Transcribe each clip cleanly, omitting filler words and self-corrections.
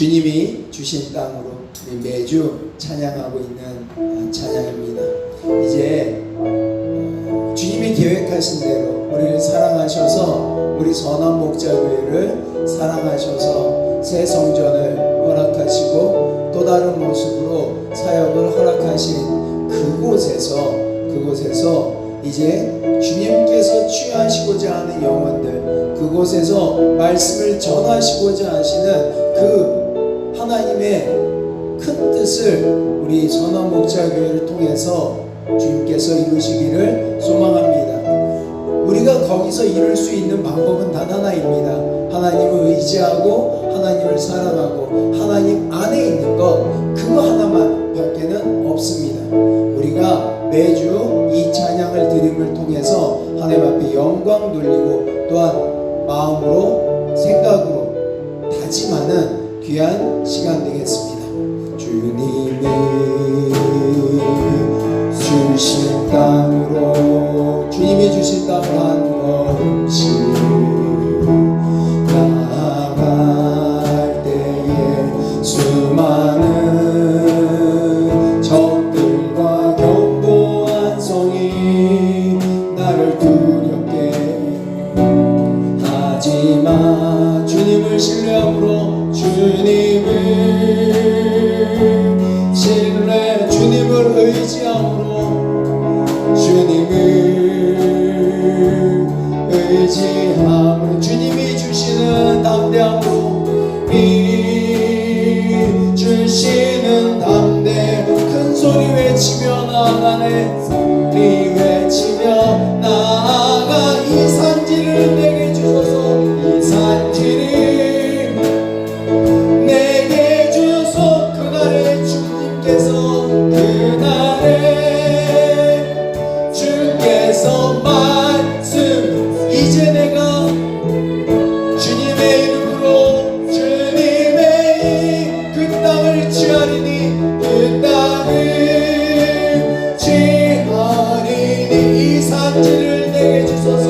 주님이 주신 땅으로 우리 매주 찬양하고 있는 찬양입니다. 이제 주님이 계획하신 대로 우리를 사랑하셔서 우리 선한목자교회를 사랑하셔서 새 성전을 허락하시고 또 다른 모습으로 사역을 허락하신 그곳에서 이제 주님께서 취하시고자 하는 영혼들, 그곳에서 말씀을 전하시고자 하시는 그 하나님의 큰 뜻을 우리 선한목자교회를 통해서 주님께서 이루시기를 소망합니다. 우리가 거기서 이룰 수 있는 방법은 단 하나입니다. 하나님을 의지하고 하나님을 사랑하고 하나님 안에 있는 것, 그거 하나만 밖에는 없습니다. 우리가 매주 이 찬양을 드림을 통해서 하나님 앞에 영광 돌리고 또한 마음으로 생각으로 다짐하는 귀한 시간 되겠습니다. 주님이 주신 땅으로, 주님이 주신 땅 한 걸음씩 나아갈 때에 수많은 적들과 견고한 성이 나를 두렵게 하지만 주님을 신뢰함으로, 주님을 의지함으로, 주님을 의지함으로, 주님이 주시는 담대함으로, 주시는 담대 큰 소리 외치며 나아가네. 소리 외치며 나아가 이 산지를 내게 주소서. 이 산지를 내게 주소. 그날에 주님께서, 그날에 주께서 말씀, 이제 내가 주님의 이름으로 주님의 그 땅을 취하리니, 그 땅을 취하리니 이 산지를 내게 주소서.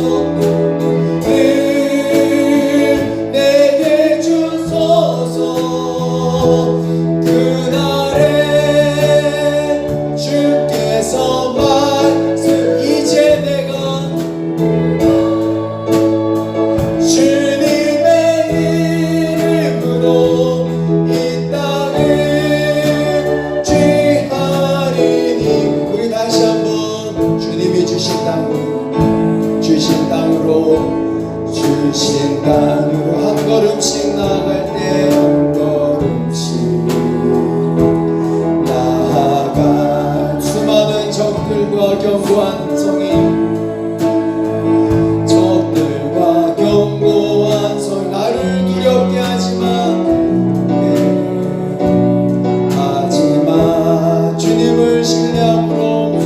내게 주소서. 그날에 주께서 말씀, 이제 내가 주님의 이름으로 이 땅을 취하리니. 우리 다시 한번 주님이 주신 땅으로 한 걸음씩 나아갈 때 한 걸음씩 나아갈 수많은 적들과 견고한 성이, 적들과 견고한 성 나를 두렵게 하지만 주님을 신뢰함으로,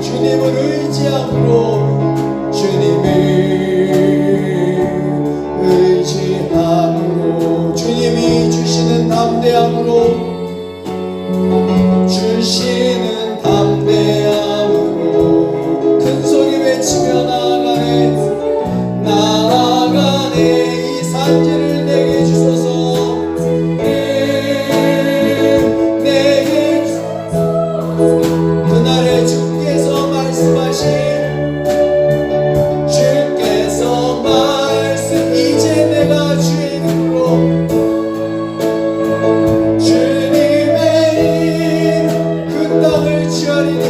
주님을 의지함으로, 주님을 의지함으로, 주님이 주시는 담대함으로, 주시는 담대함으로 큰 소리 외치며 나아가네. 이 산지를 내게 주소서. 내게 그날에 주께서 말씀하신, 주께서 말씀, 이제 내가 주의 이름으로 주님의 이름 그 땅을 취하리니,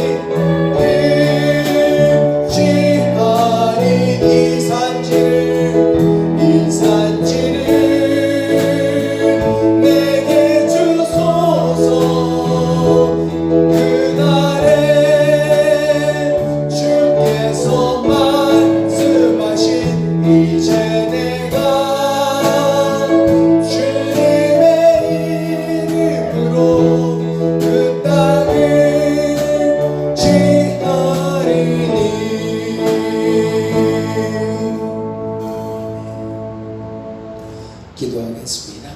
이 산지를 내게 주소서. 그날에 주께서 말씀하신, 이제 내가 주님의 이름으로 그 땅을 취하리니. 기도하겠습니다.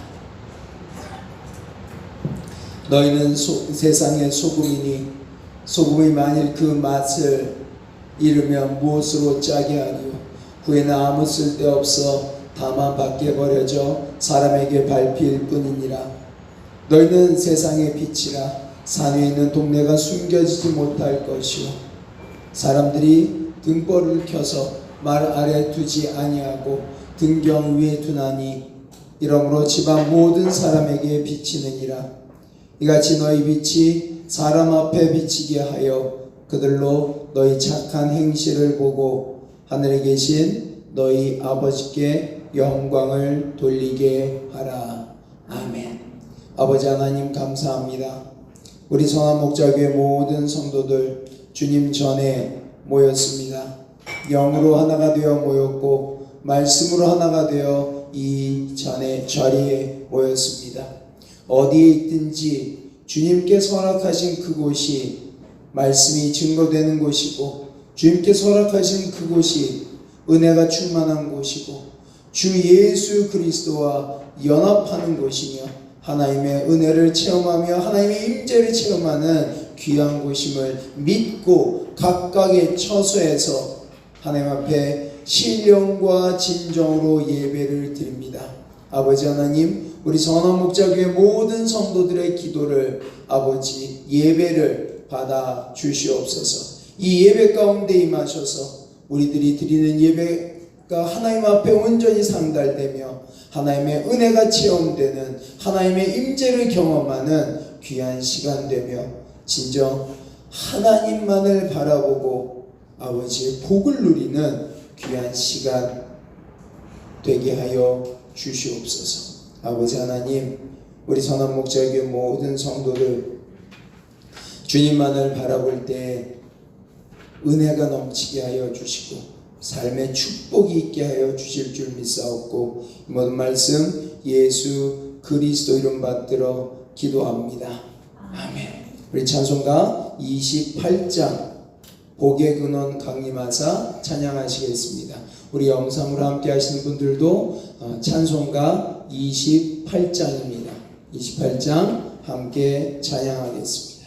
너희는 세상의 소금이니 소금이 만일 그 맛을 잃으면 무엇으로 짜게 하리요? 후에는 아무 쓸데없어 다만 밖에 버려져 사람에게 밟힐 뿐이니라. 너희는 세상의 빛이라. 산 위에 있는 동네가 숨겨지지 못할 것이요 사람들이 등불을 켜서 말 아래 두지 아니하고 등경 위에 두나니 이러므로 집안 모든 사람에게 비치느니라. 이같이 너희 빛이 사람 앞에 비치게 하여 그들로 너희 착한 행실을 보고 하늘에 계신 너희 아버지께 영광을 돌리게 하라. 아멘. 아버지 하나님 감사합니다. 우리 성암목자교회 모든 성도들 주님 전에 모였습니다. 영으로 하나가 되어 모였고 말씀으로 하나가 되어 이 자리에 모였습니다. 어디에 있든지 주님께서 허락하신 그곳이 말씀이 증거되는 곳이고 주님께서 허락하신 그곳이 은혜가 충만한 곳이고 주 예수 그리스도와 연합하는 곳이며 하나님의 은혜를 체험하며 하나님의 임재를 체험하는 귀한 곳임을 믿고 각각의 처소에서 하나님 앞에 신령과 진정으로 예배를 드립니다. 아버지 하나님, 우리 성암목자교회 모든 성도들의 기도를 아버지 예배를 받아 주시옵소서. 이 예배 가운데 임하셔서 우리들이 드리는 예배가 하나님 앞에 온전히 상달되며 하나님의 은혜가 체험되는 하나님의 임재를 경험하는 귀한 시간 되며 진정 하나님만을 바라보고 아버지의 복을 누리는 귀한 시간 되게 하여 주시옵소서. 아버지 하나님, 우리 성암목자교회 모든 성도들 주님만을 바라볼 때 은혜가 넘치게 하여 주시고 삶의 축복이 있게 하여 주실 줄 믿사옵고 이 모든 말씀 예수 그리스도 이름 받들어 기도합니다. 아멘. 우리 찬송가 28장 복의 근원 강림하사 찬양하시겠습니다. 우리 영상으로 함께 하시는 분들도 찬송가 28장입니다. 28장 함께 찬양하겠습니다.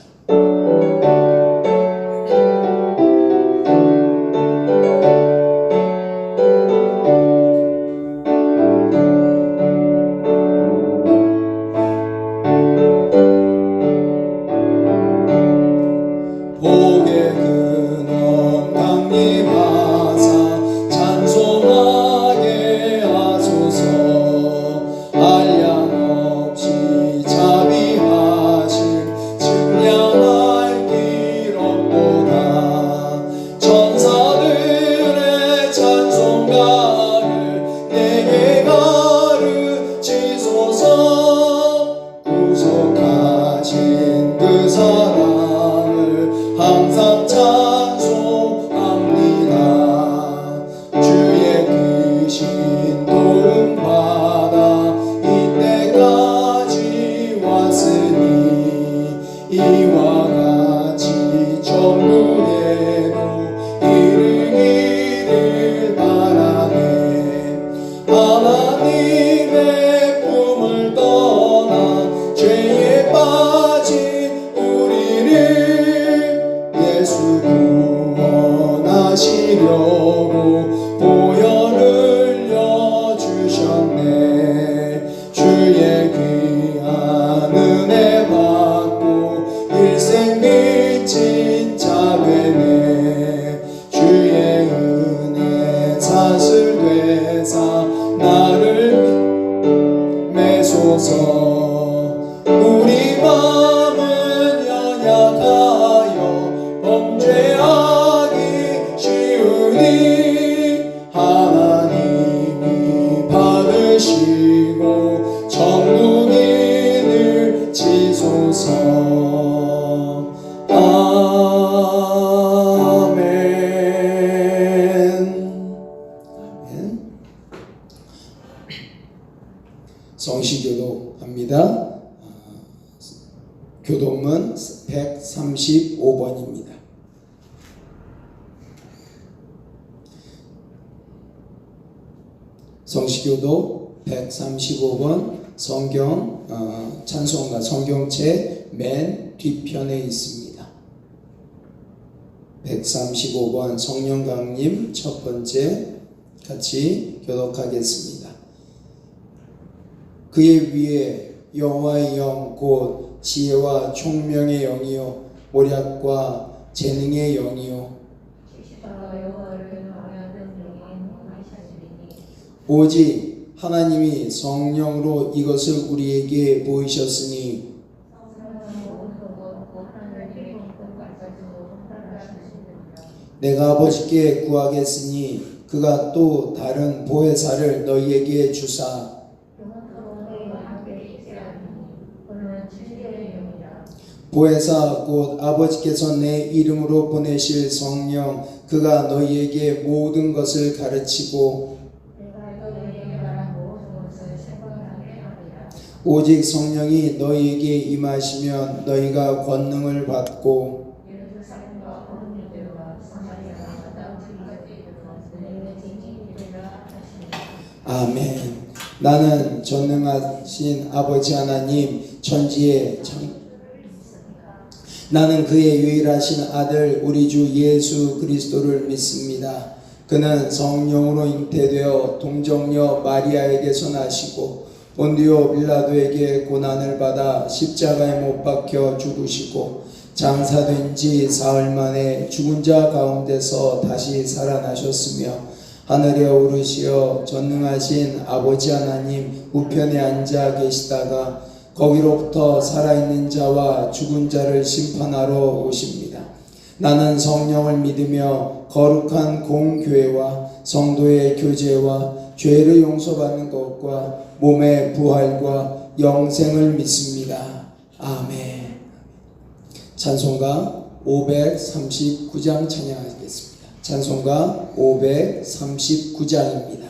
성시교도 합니다. 교동문 135번입니다. 성시교도 135번 성경 찬송가 성경책 맨 뒤편에 있습니다. 135번 성령강림 첫 번째 같이 교독하겠습니다. 그의 위에 여호와의 영 곧 지혜와 총명의 영이요 모략과 재능의 영이요 오직 하나님이 성령으로 이것을 우리에게 보이셨으니 내가 아버지께 구하겠으니 그가 또 다른 보혜사를 너희에게 주사 보혜사 곧 아버지께서 내 이름으로 보내실 성령 그가 너희에게 모든 것을 가르치고 오직 성령이 너희에게 임하시면 너희가 권능을 받고 아멘. 나는 전능하신 아버지 하나님 천지의 나는 그의 유일하신 아들 우리 주 예수 그리스도를 믿습니다. 그는 성령으로 잉태되어 동정녀 마리아에게서 나시고 본디오 빌라도에게 고난을 받아 십자가에 못 박혀 죽으시고 장사된 지 사흘 만에 죽은 자 가운데서 다시 살아나셨으며 하늘에 오르시어 전능하신 아버지 하나님 우편에 앉아 계시다가 거기로부터 살아있는 자와 죽은 자를 심판하러 오십니다. 나는 성령을 믿으며 거룩한 공교회와 성도의 교제와 죄를 용서받는 것과 몸의 부활과 영생을 믿습니다. 아멘. 찬송가 539장 찬양하겠습니다. 찬송가 539장입니다.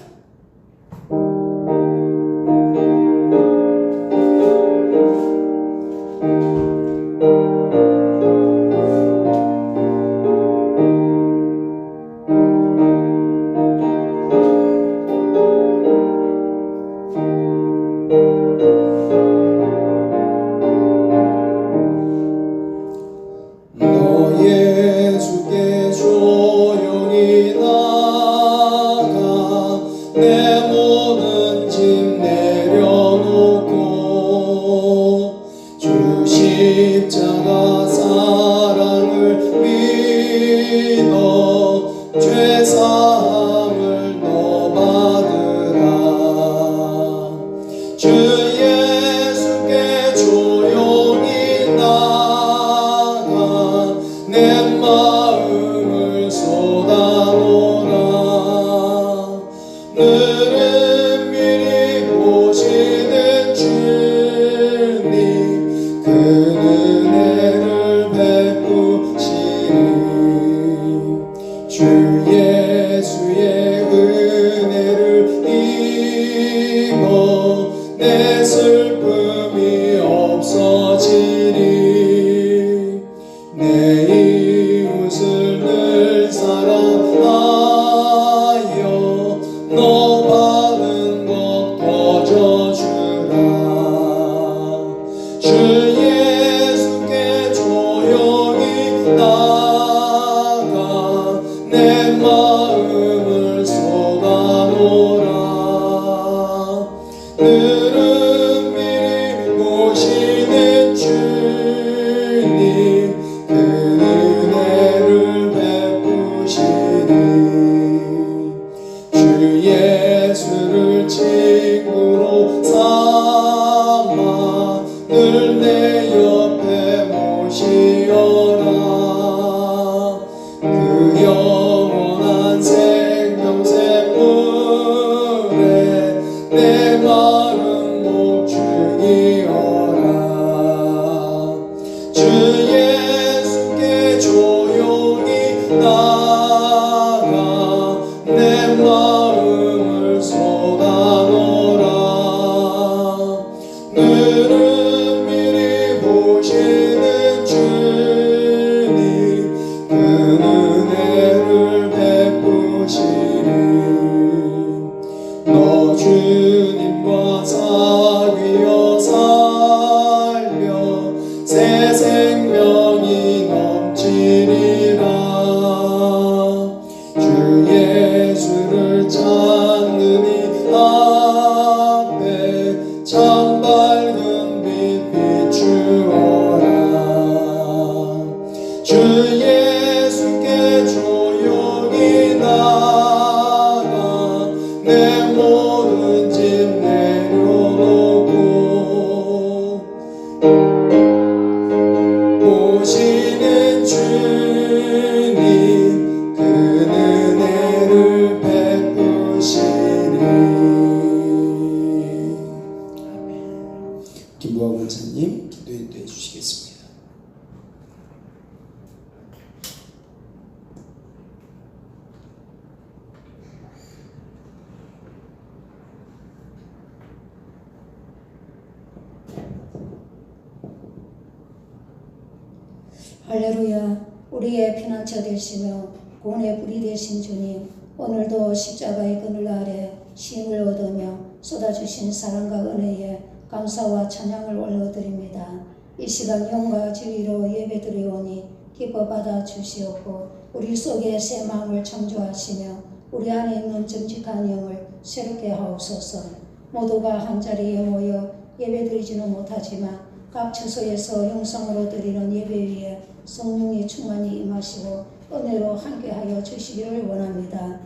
할렐루야. 우리의 피난처 되시며 구원의 뿌리 되신 주님, 오늘도 십자가의 그늘 아래 쉼을 얻으며 쏟아주신 사랑과 은혜에 감사와 찬양을 올려드립니다. 이 시간 영과 진리로 예배드리오니 기뻐 받아 주시옵고 우리 속에 새 마음을 창조하시며 우리 안에 있는 정직한 영을 새롭게 하옵소서. 모두가 한자리에 모여 예배드리지는 못하지만 각 처소에서 영상으로 드리는 예배 위에 성령이 충만히 임하시고 은혜로 함께하여 주시기를 원합니다.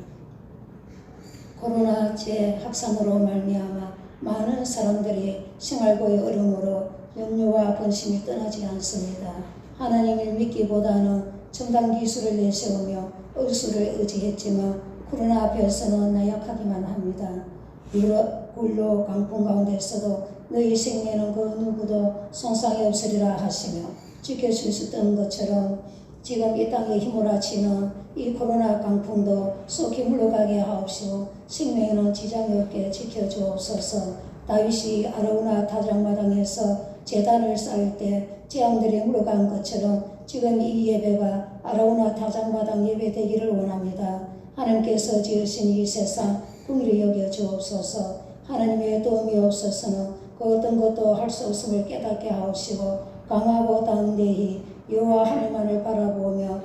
코로나 재확산으로 말미암아 많은 사람들이 생활고의 어려움으로 염려와 근심이 떠나지 않습니다. 하나님을 믿기보다는 첨단 기술을 내세우며 의술을 의지했지만 코로나 앞에서는 나약하기만 합니다. 굴로 강풍 가운데서도 너희 생명은 그 누구도 손상이 없으리라 하시며 지켜주셨던 것처럼 지금 이 땅에 휘몰아치는 이 코로나 강풍도 속히 물러가게 하옵시고 생명에는 지장이 없게 지켜주옵소서. 다윗이 아라우나 타작마당에서 제단을 쌓을 때 재앙들이 물러간 것처럼 지금 이 예배가 아라우나 타작마당 예배 되기를 원합니다. 하나님께서 지으신 이 세상 긍휼히 여겨 주옵소서. 하나님의 도움이 없어서는 그 어떤 것도 할 수 없음을 깨닫게 하옵시고 강하고 담대히 여호와 하나님만을 바라보며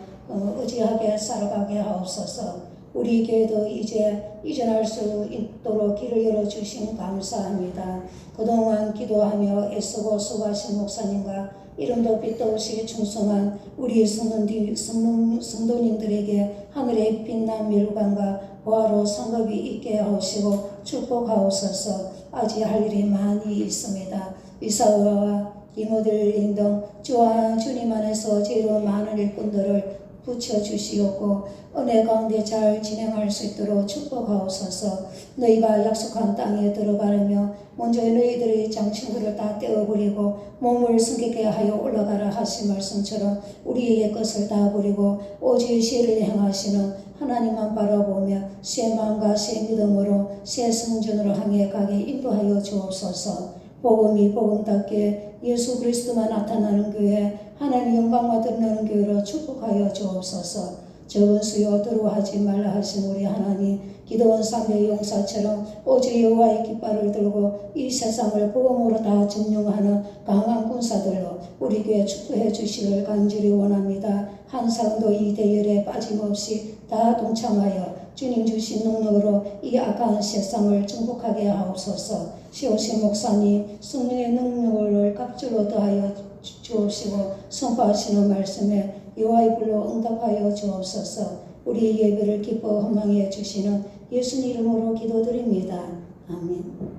의지하게 살아가게 하옵소서. 우리 교회도 이제 이전할 수 있도록 길을 열어주신 감사합니다. 그동안 기도하며 애쓰고 수고하신 목사님과 이름도 빛도 없이 충성한 우리 성도님들에게 하늘의 빛난 멸관과 보화로 상급이 있게 하시고 축복하옵소서. 아직 할 일이 많이 있습니다. 이사와 이모들 등 주와 주님 안에서 죄로 많은 일꾼들을 붙여주시옵고 은혜 가운데 잘 진행할 수 있도록 축복하옵소서. 너희가 약속한 땅에 들어가려며 먼저 너희들의 장친구를 다 떼어버리고 몸을 숨기게 하여 올라가라 하신 말씀처럼 우리의 것을 다 버리고 오직 시를 행하시는 하나님만 바라보며 새 마음과 새 믿음으로 새 성전으로 향해 가게 인도하여 주옵소서. 복음이 복음답게 예수 그리스도만 나타나는 교회, 하나님 영광만 드러나는 교회로 축복하여 주옵소서. 적은 수요 두려워하지 말라 하신 우리 하나님, 기도원 삼의 용사처럼 오직 여호와의 깃발을 들고 이 세상을 복음으로 다 점령하는 강한 군사들로 우리 교회 축복해 주시길 간절히 원합니다. 한 사람도 이 대열에 빠짐없이 다 동참하여 주님 주신 능력으로 이 악한 세상을 정복하게 하옵소서. 시오신 목사님 성령의 능력을 갑절로 더하여 주옵시고 선포하시는 말씀에 여호와의 불로 응답하여 주옵소서. 우리의 예배를 기뻐 헌망해 주시는 예수님 이름으로 기도드립니다. 아멘.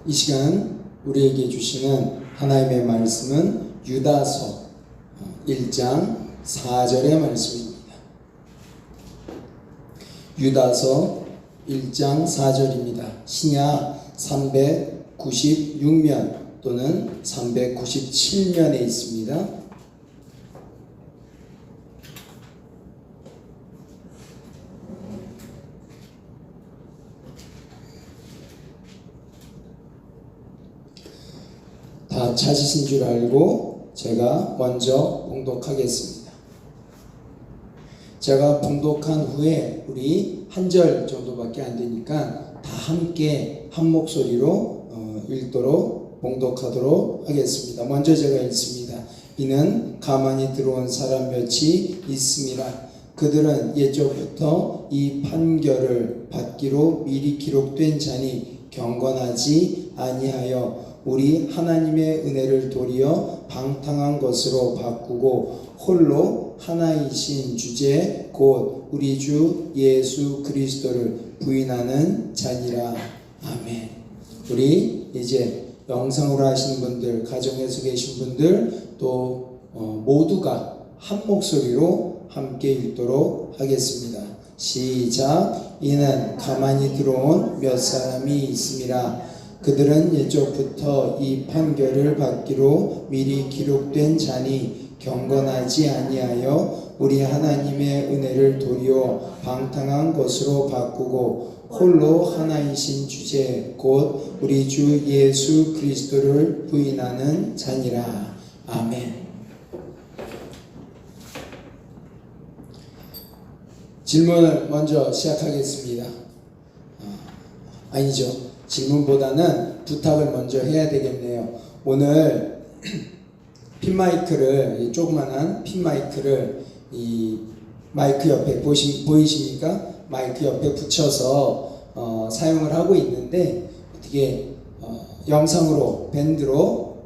이 시간 우리에게 주시는 하나님의 말씀은 유다서 1장 4절의 말씀입니다. 유다서 1장 4절입니다. 신약 396면 또는 397면에 있습니다. 다 찾으신 줄 알고 제가 먼저 봉독하겠습니다. 제가 봉독한 후에 우리 한 절 정도밖에 안 되니까 다 함께 한 목소리로 읽도록 봉독하도록 하겠습니다. 먼저 제가 읽습니다. 이는 가만히 들어온 사람 몇이 있습니다. 그들은 예적부터 이 판결을 받기로 미리 기록된 자니 경건하지 아니하여 우리 하나님의 은혜를 도리어 방탕한 것으로 바꾸고 홀로 하나이신 주제 곧 우리 주 예수 그리스도를 부인하는 자니라. 아멘. 우리 이제 영상으로 하시는 분들, 가정에서 계신 분들 또 모두가 한 목소리로 함께 읽도록 하겠습니다. 시작. 이는 가만히 들어온 몇 사람이 있음이라. 그들은 예적부터 이 판결을 받기로 미리 기록된 자니 경건하지 아니하여 우리 하나님의 은혜를 도리어 방탕한 것으로 바꾸고 홀로 하나이신 주제 곧 우리 주 예수 그리스도를 부인하는 자니라. 아멘. 질문을 먼저 시작하겠습니다. 아니죠. 질문보다는 부탁을 먼저 해야 되겠네요. 오늘 핀마이크를, 조그만한 핀마이크를 이 마이크 옆에 보이십니까? 마이크 옆에 붙여서 사용을 하고 있는데, 어떻게 영상으로, 밴드로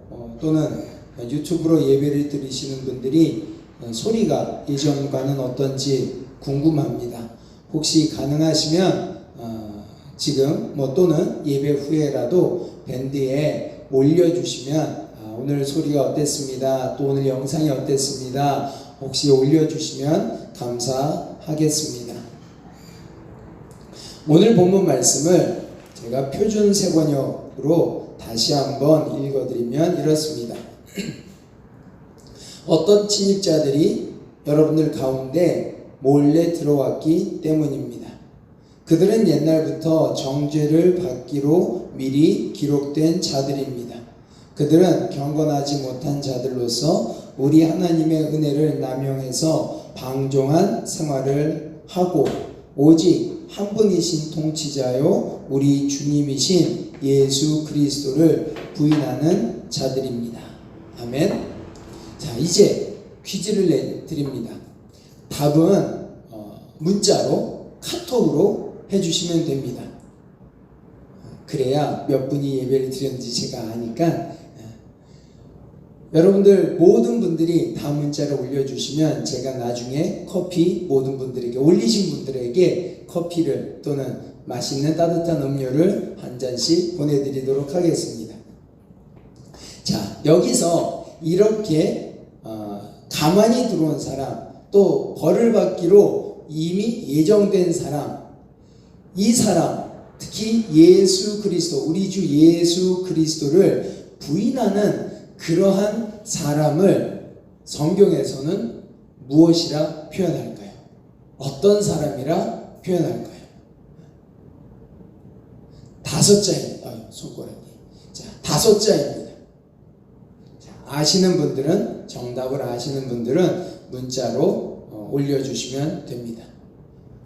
또는 유튜브로 예배를 들으시는 분들이 소리가 예전과는 어떤지 궁금합니다. 혹시 가능하시면 지금 또는 예배 후에라도 밴드에 올려주시면 오늘 소리가 어땠습니다. 또 오늘 영상이 어땠습니다. 혹시 올려주시면 감사하겠습니다. 오늘 본문 말씀을 제가 표준 세번역으로 다시 한번 읽어드리면 이렇습니다. 어떤 침입자들이 여러분들 가운데 몰래 들어왔기 때문입니다. 그들은 옛날부터 정죄를 받기로 미리 기록된 자들입니다. 그들은 경건하지 못한 자들로서 우리 하나님의 은혜를 남용해서 방종한 생활을 하고 오직 한 분이신 통치자요 우리 주님이신 예수 그리스도를 부인하는 자들입니다. 아멘. 자, 이제 퀴즈를 드립니다. 답은 문자로, 카톡으로 해주시면 됩니다. 그래야 몇 분이 예배를 드렸는지 제가 아니까. 여러분들 모든 분들이 다 문자를 올려주시면 제가 나중에 커피 모든 분들에게, 올리신 분들에게 커피를 또는 맛있는 따뜻한 음료를 한 잔씩 보내드리도록 하겠습니다. 자, 여기서 이렇게 가만히 들어온 사람, 또 벌을 받기로 이미 예정된 사람, 이 사람, 특히 예수 그리스도, 우리 주 예수 그리스도를 부인하는 그러한 사람을 성경에서는 무엇이라 표현할까요? 어떤 사람이라 표현할까요? 다섯 자입니다. 손가락이. 자, 다섯 자입니다. 자, 아시는 분들은, 정답을 아시는 분들은 문자로 올려주시면 됩니다.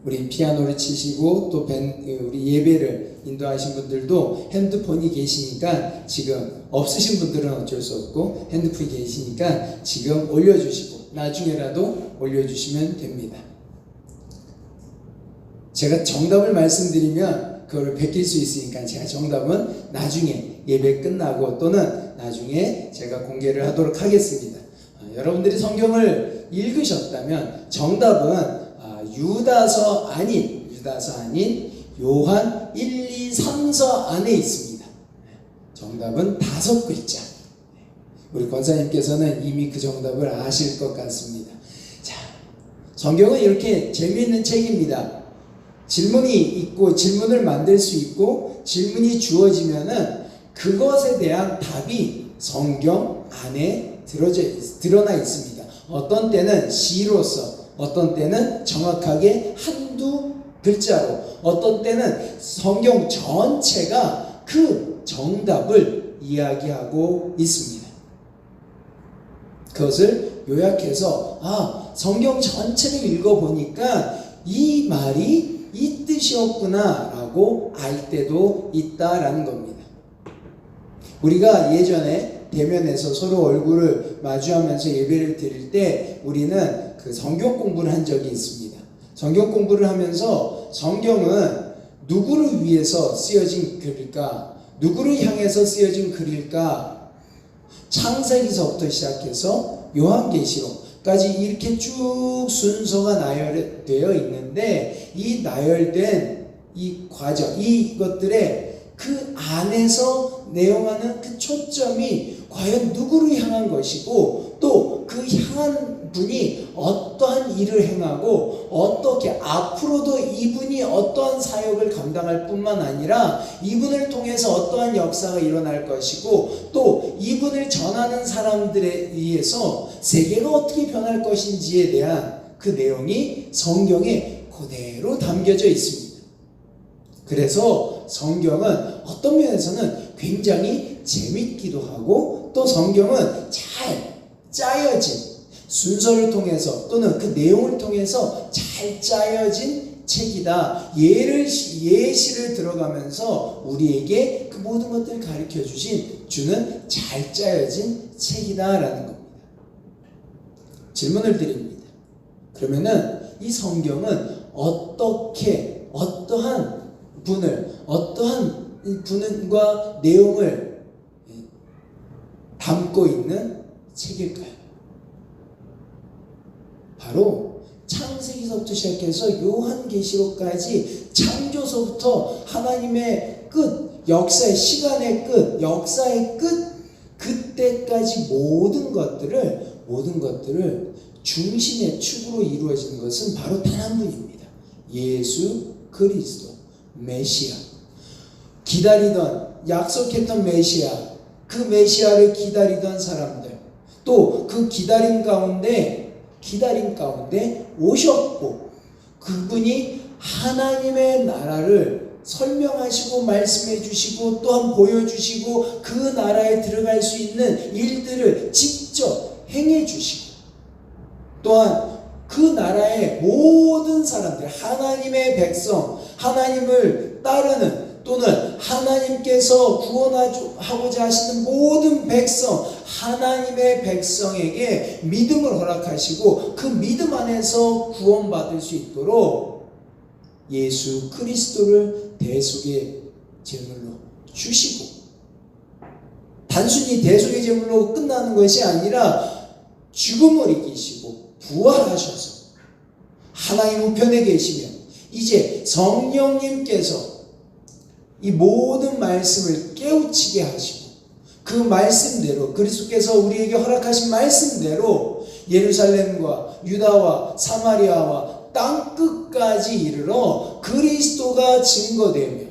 우리 피아노를 치시고 또 우리 예배를 인도하신 분들도 핸드폰이 계시니까, 지금 없으신 분들은 어쩔 수 없고 핸드폰이 계시니까 지금 올려주시고 나중에라도 올려주시면 됩니다. 제가 정답을 말씀드리면 그거를 베낄 수 있으니까 제가 정답은 나중에 예배 끝나고 또는 나중에 제가 공개를 하도록 하겠습니다. 여러분들이 성경을 읽으셨다면 정답은 유다서 아닌 요한 1, 2, 3서 안에 있습니다. 정답은 5글자. 우리 권사님께서는 이미 그 정답을 아실 것 같습니다. 자, 성경은 이렇게 재미있는 책입니다. 질문이 있고 질문을 만들 수 있고 질문이 주어지면은 그것에 대한 답이 성경 안에 드러나 있습니다. 어떤 때는 시로서, 어떤 때는 정확하게 한두 글자로, 어떤 때는 성경 전체가 그 정답을 이야기하고 있습니다. 그것을 요약해서 성경 전체를 읽어보니까 이 말이 이 뜻이었구나 라고 알 때도 있다라는 겁니다. 우리가 예전에 대면에서 서로 얼굴을 마주하면서 예배를 드릴 때 우리는 그 성경 공부를 한 적이 있습니다. 성경 공부를 하면서 성경은 누구를 위해서 쓰여진 글일까? 누구를 향해서 쓰여진 글일까? 창세기서부터 시작해서 요한계시록까지 이렇게 쭉 순서가 나열되어 있는데, 이 나열된 이 과정, 이것들의 그 안에서 내용하는 그 초점이 과연 누구를 향한 것이고 또 그 그 향한 분이 어떠한 일을 행하고 어떻게 앞으로도 이분이 어떠한 사역을 감당할 뿐만 아니라 이분을 통해서 어떠한 역사가 일어날 것이고 또 이분을 전하는 사람들에 의해서 세계가 어떻게 변할 것인지에 대한 그 내용이 성경에 그대로 담겨져 있습니다. 그래서 성경은 어떤 면에서는 굉장히 재밌기도 하고 또 성경은 잘 짜여진 순서를 통해서 또는 그 내용을 통해서 잘 짜여진 책이다. 예시를 들어가면서 우리에게 그 모든 것들을 가르쳐 주는 잘 짜여진 책이다라는 겁니다. 질문을 드립니다. 그러면은 이 성경은 어떠한 분과 내용을 담고 있는 책일까요? 바로 창세기서부터 시작해서 요한계시록까지 창조서부터 하나님의 끝, 역사의 시간의 끝, 역사의 끝, 그때까지 모든 것들을 중심의 축으로 이루어지는 것은 바로 단 한 분입니다. 예수 그리스도 메시아. 기다리던 약속했던 메시아, 그 메시아를 기다리던 사람들, 또 그 기다림 가운데 오셨고 그분이 하나님의 나라를 설명하시고 말씀해 주시고 또한 보여주시고 그 나라에 들어갈 수 있는 일들을 직접 행해 주시고 또한 그 나라의 모든 사람들, 하나님의 백성, 하나님을 따르는 또는 하나님께서 구원하고자 하시는 모든 백성, 하나님의 백성에게 믿음을 허락하시고 그 믿음 안에서 구원받을 수 있도록 예수 그리스도를 대속의 제물로 주시고 단순히 대속의 제물로 끝나는 것이 아니라 죽음을 이기시고 부활하셔서 하나님 우편에 계시며 이제 성령님께서 이 모든 말씀을 깨우치게 하시고 그 말씀대로 그리스도께서 우리에게 허락하신 말씀대로 예루살렘과 유다와 사마리아와 땅끝까지 이르러 그리스도가 증거되며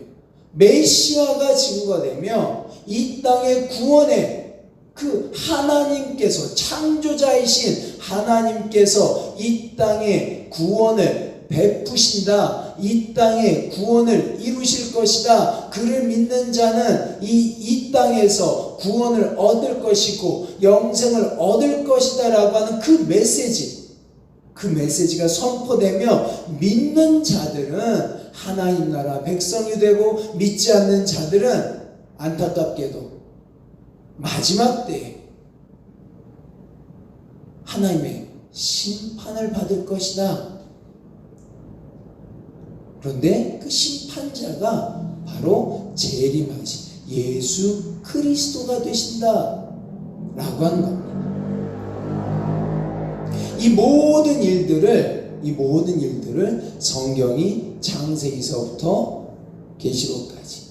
메시아가 증거되며 이 땅의 구원의 그 하나님께서 창조자이신 하나님께서 이 땅의 구원을 베푸신다. 이 땅의 구원을 이루실 것이다. 그를 믿는 자는 이 땅에서 구원을 얻을 것이고 영생을 얻을 것이다 라고 하는 그 메시지가 선포되며 믿는 자들은 하나님 나라 백성이 되고 믿지 않는 자들은 안타깝게도 마지막 때에 하나님의 심판을 받을 것이다. 그런데 그 심판자가 바로 재림하신 예수 그리스도가 되신다 라고 하는 겁니다. 이 모든 일들을 성경이 창세기서부터 계시록까지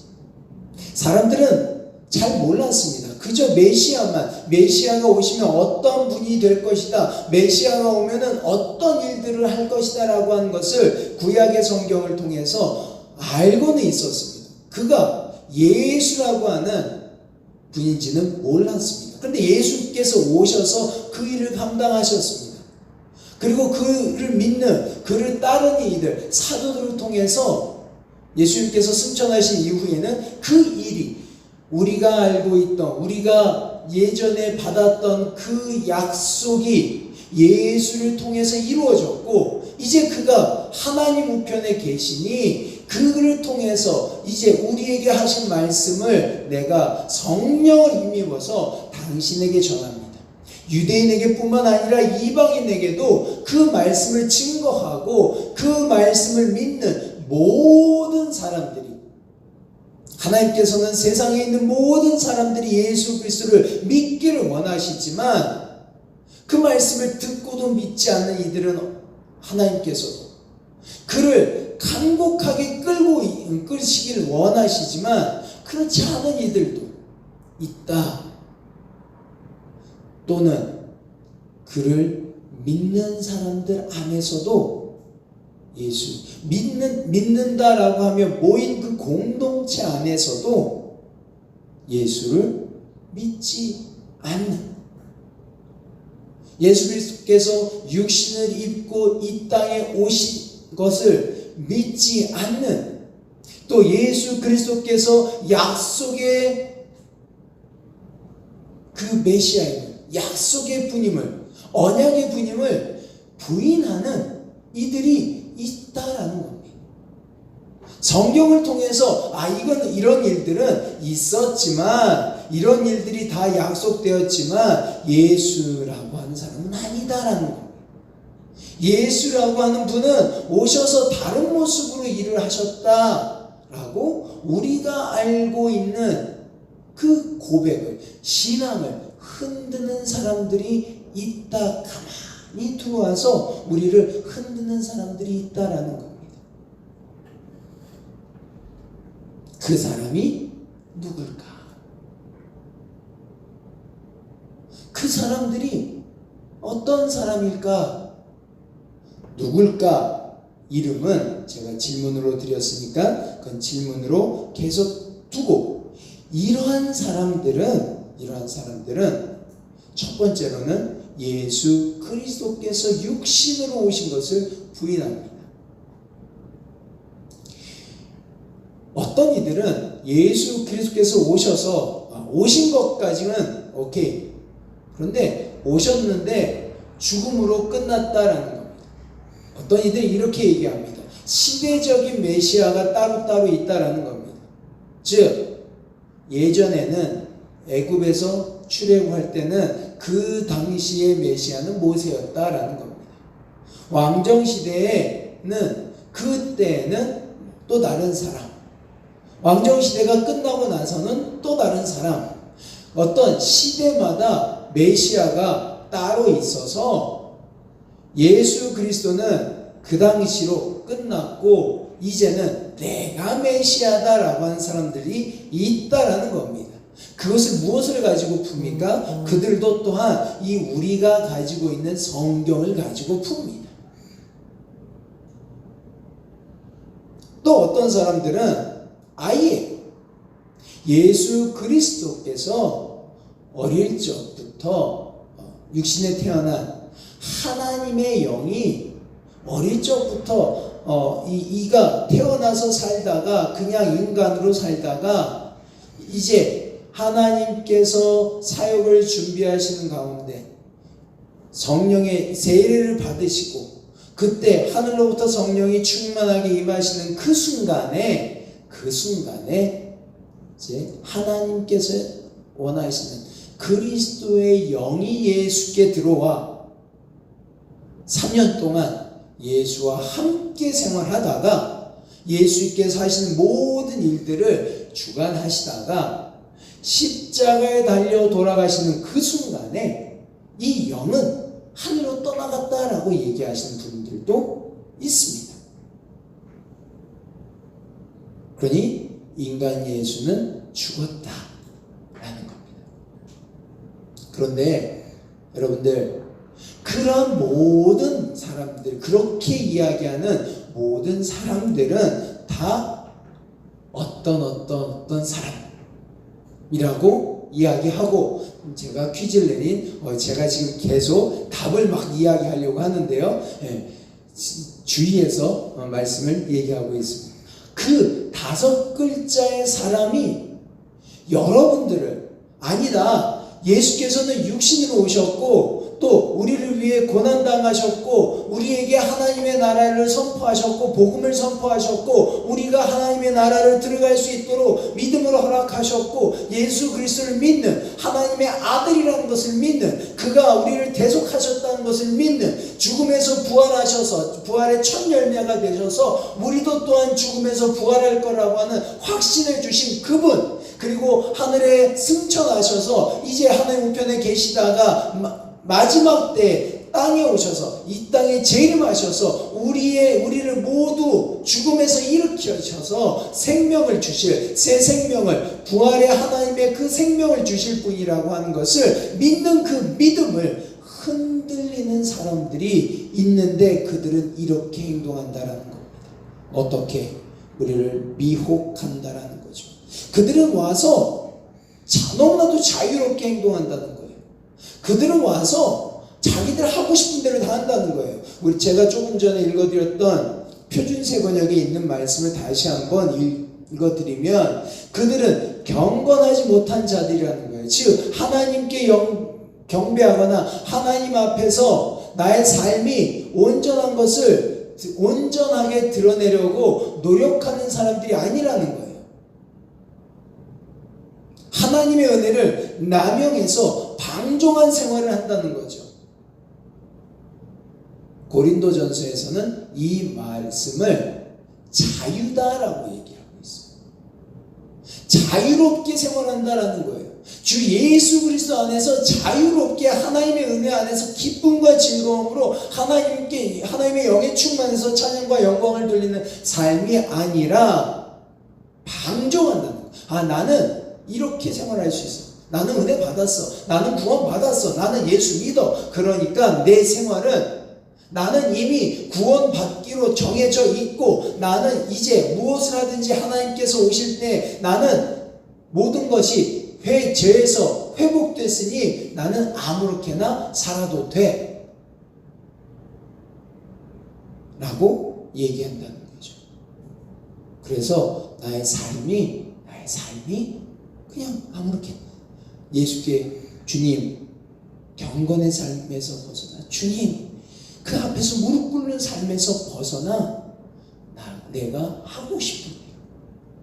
사람들은 잘 몰랐습니다. 그저 메시아가 오시면 어떤 분이 될 것이다. 메시아가 오면은 어떤 일들을 할 것이다 라고 하는 것을 구약의 성경을 통해서 알고는 있었습니다. 그가 예수라고 하는 분인지는 몰랐습니다. 그런데 예수께서 오셔서 그 일을 감당하셨습니다. 그리고 그를 믿는, 그를 따르는 이들, 사도들을 통해서 예수님께서 승천하신 이후에는 그 일이 우리가 알고 있던, 우리가 예전에 받았던 그 약속이 예수를 통해서 이루어졌고 이제 그가 하나님 우편에 계시니 그를 통해서 이제 우리에게 하신 말씀을 내가 성령을 힘입어서 당신에게 전합니다. 유대인에게 뿐만 아니라 이방인에게도 그 말씀을 증거하고 그 말씀을 믿는 모든 사람들이 하나님께서는 세상에 있는 모든 사람들이 예수 그리스도를 믿기를 원하시지만 그 말씀을 듣고도 믿지 않는 이들은 하나님께서도 그를 간곡하게 끌시기를 원하시지만 그렇지 않은 이들도 있다. 또는 그를 믿는 사람들 안에서도 예수 믿는다라고 하면 모인 그 공동체 안에서도 예수를 믿지 않는, 예수 그리스도께서 육신을 입고 이 땅에 오신 것을 믿지 않는, 또 예수 그리스도께서 약속의 그 메시아임을, 약속의 분임을, 언약의 분임을 부인하는 이들이 있다라는 겁니다. 성경을 통해서 이런 일들은 있었지만, 이런 일들이 다 약속되었지만 예수라고 하는 사람은 아니다라는 겁니다. 예수라고 하는 분은 오셔서 다른 모습으로 일을 하셨다라고 우리가 알고 있는 그 고백을, 신앙을 흔드는 사람들이 있다, 가만히 들어와서 우리를 흔드는 사람들이 있다라는 겁니다. 그 사람이 누굴까? 그 사람들이 어떤 사람일까? 누굴까? 이름은 제가 질문으로 드렸으니까 그건 질문으로 계속 두고, 이러한 사람들은 첫 번째로는 예수 그리스도께서 육신으로 오신 것을 부인합니다. 어떤 이들은 예수 그리스도께서 오신 것까지는 오케이. 그런데 오셨는데 죽음으로 끝났다라는 겁니다. 어떤 이들이 이렇게 얘기합니다. 시대적인 메시아가 따로따로 있다라는 겁니다. 즉 예전에는 애굽에서 출애굽할 때는 그 당시의 메시아는 모세였다라는 겁니다. 왕정 시대에는 그때는 또 다른 사람, 왕정 시대가 끝나고 나서는 또 다른 사람, 어떤 시대마다 메시아가 따로 있어서 예수 그리스도는 그 당시로 끝났고 이제는 내가 메시아다라고 하는 사람들이 있다라는 겁니다. 그것을 무엇을 가지고 풉니까? 그들도 또한 이 우리가 가지고 있는 성경을 가지고 풉니다. 또 어떤 사람들은 아예 예수 그리스도께서 어릴 적부터 육신에 태어난 하나님의 영이 어릴 적부터 이가 태어나서 살다가 그냥 인간으로 살다가 이제 하나님께서 사역을 준비하시는 가운데 성령의 세례를 받으시고 그때 하늘로부터 성령이 충만하게 임하시는 그 순간에 이제 하나님께서 원하시는 그리스도의 영이 예수께 들어와 3년 동안 예수와 함께 생활하다가 예수께서 하시는 모든 일들을 주관하시다가 십자가에 달려 돌아가시는 그 순간에 이 영은 하늘로 떠나갔다라고 얘기하시는 분들도 있습니다. 그러니 인간 예수는 죽었다라는 겁니다. 그런데 여러분들, 그런 모든 사람들, 그렇게 이야기하는 모든 사람들은 다 어떤 사람이라고 이야기하고, 제가 퀴즈를 내린 제가 지금 계속 답을 막 이야기하려고 하는데요. 주의해서 말씀을 얘기하고 있습니다. 그 5글자의 사람이 여러분들을, 아니다, 예수께서는 육신으로 오셨고 또 우리를 위해 고난당하셨고 우리에게 하나님의 나라를 선포하셨고 복음을 선포하셨고 우리가 하나님의 나라를 들어갈 수 있도록 믿음으로 허락하셨고 예수 그리스도를 믿는, 하나님의 아들이라는 것을 믿는, 그가 우리를 대속하셨다는 것을 믿는, 죽음에서 부활하셔서 부활의 첫 열매가 되셔서 우리도 또한 죽음에서 부활할 거라고 하는 확신을 주신 그분, 그리고 하늘에 승천하셔서 이제 하나님 우편에 계시다가 마지막 때 땅에 오셔서 이 땅에 재림하셔서 우리를 모두 죽음에서 일으키셔서 생명을 주실, 새 생명을, 부활의 하나님의 그 생명을 주실 분이라고 하는 것을 믿는 그 믿음을 흔들리는 사람들이 있는데 그들은 이렇게 행동한다라는 겁니다. 어떻게? 우리를 미혹한다라는 거죠. 그들은 와서 너무나도 자유롭게 행동한다는 거예요. 그들은 와서 자기들 하고 싶은 대로 다 한다는 거예요. 제가 조금 전에 읽어드렸던 표준세 번역에 있는 말씀을 다시 한번 읽어드리면, 그들은 경건하지 못한 자들이라는 거예요. 즉 하나님께 경배하거나 하나님 앞에서 나의 삶이 온전한 것을 온전하게 드러내려고 노력하는 사람들이 아니라는 거예요. 하나님의 은혜를 남용해서 방종한 생활을 한다는 거죠. 고린도전서에서는 이 말씀을 자유다라고 얘기하고 있어요. 자유롭게 생활한다라는 거예요. 주 예수 그리스도 안에서 자유롭게 하나님의 은혜 안에서 기쁨과 즐거움으로 하나님의 영에 충만해서 찬양과 영광을 돌리는 삶이 아니라 방종한다는 거예요. 나는 이렇게 생활할 수 있어. 나는 은혜 받았어. 나는 구원 받았어. 나는 예수 믿어. 그러니까 내 생활은, 나는 이미 구원받기로 정해져 있고, 나는 이제 무엇을 하든지 하나님께서 오실 때 나는 모든 것이 죄에서 회복됐으니 나는 아무렇게나 살아도 돼 라고 얘기한다는 거죠. 그래서 나의 삶이 그냥 아무렇게나, 예수께 주님, 경건의 삶에서 벗어나, 주님, 그 앞에서 무릎 꿇는 삶에서 벗어나 내가 하고 싶은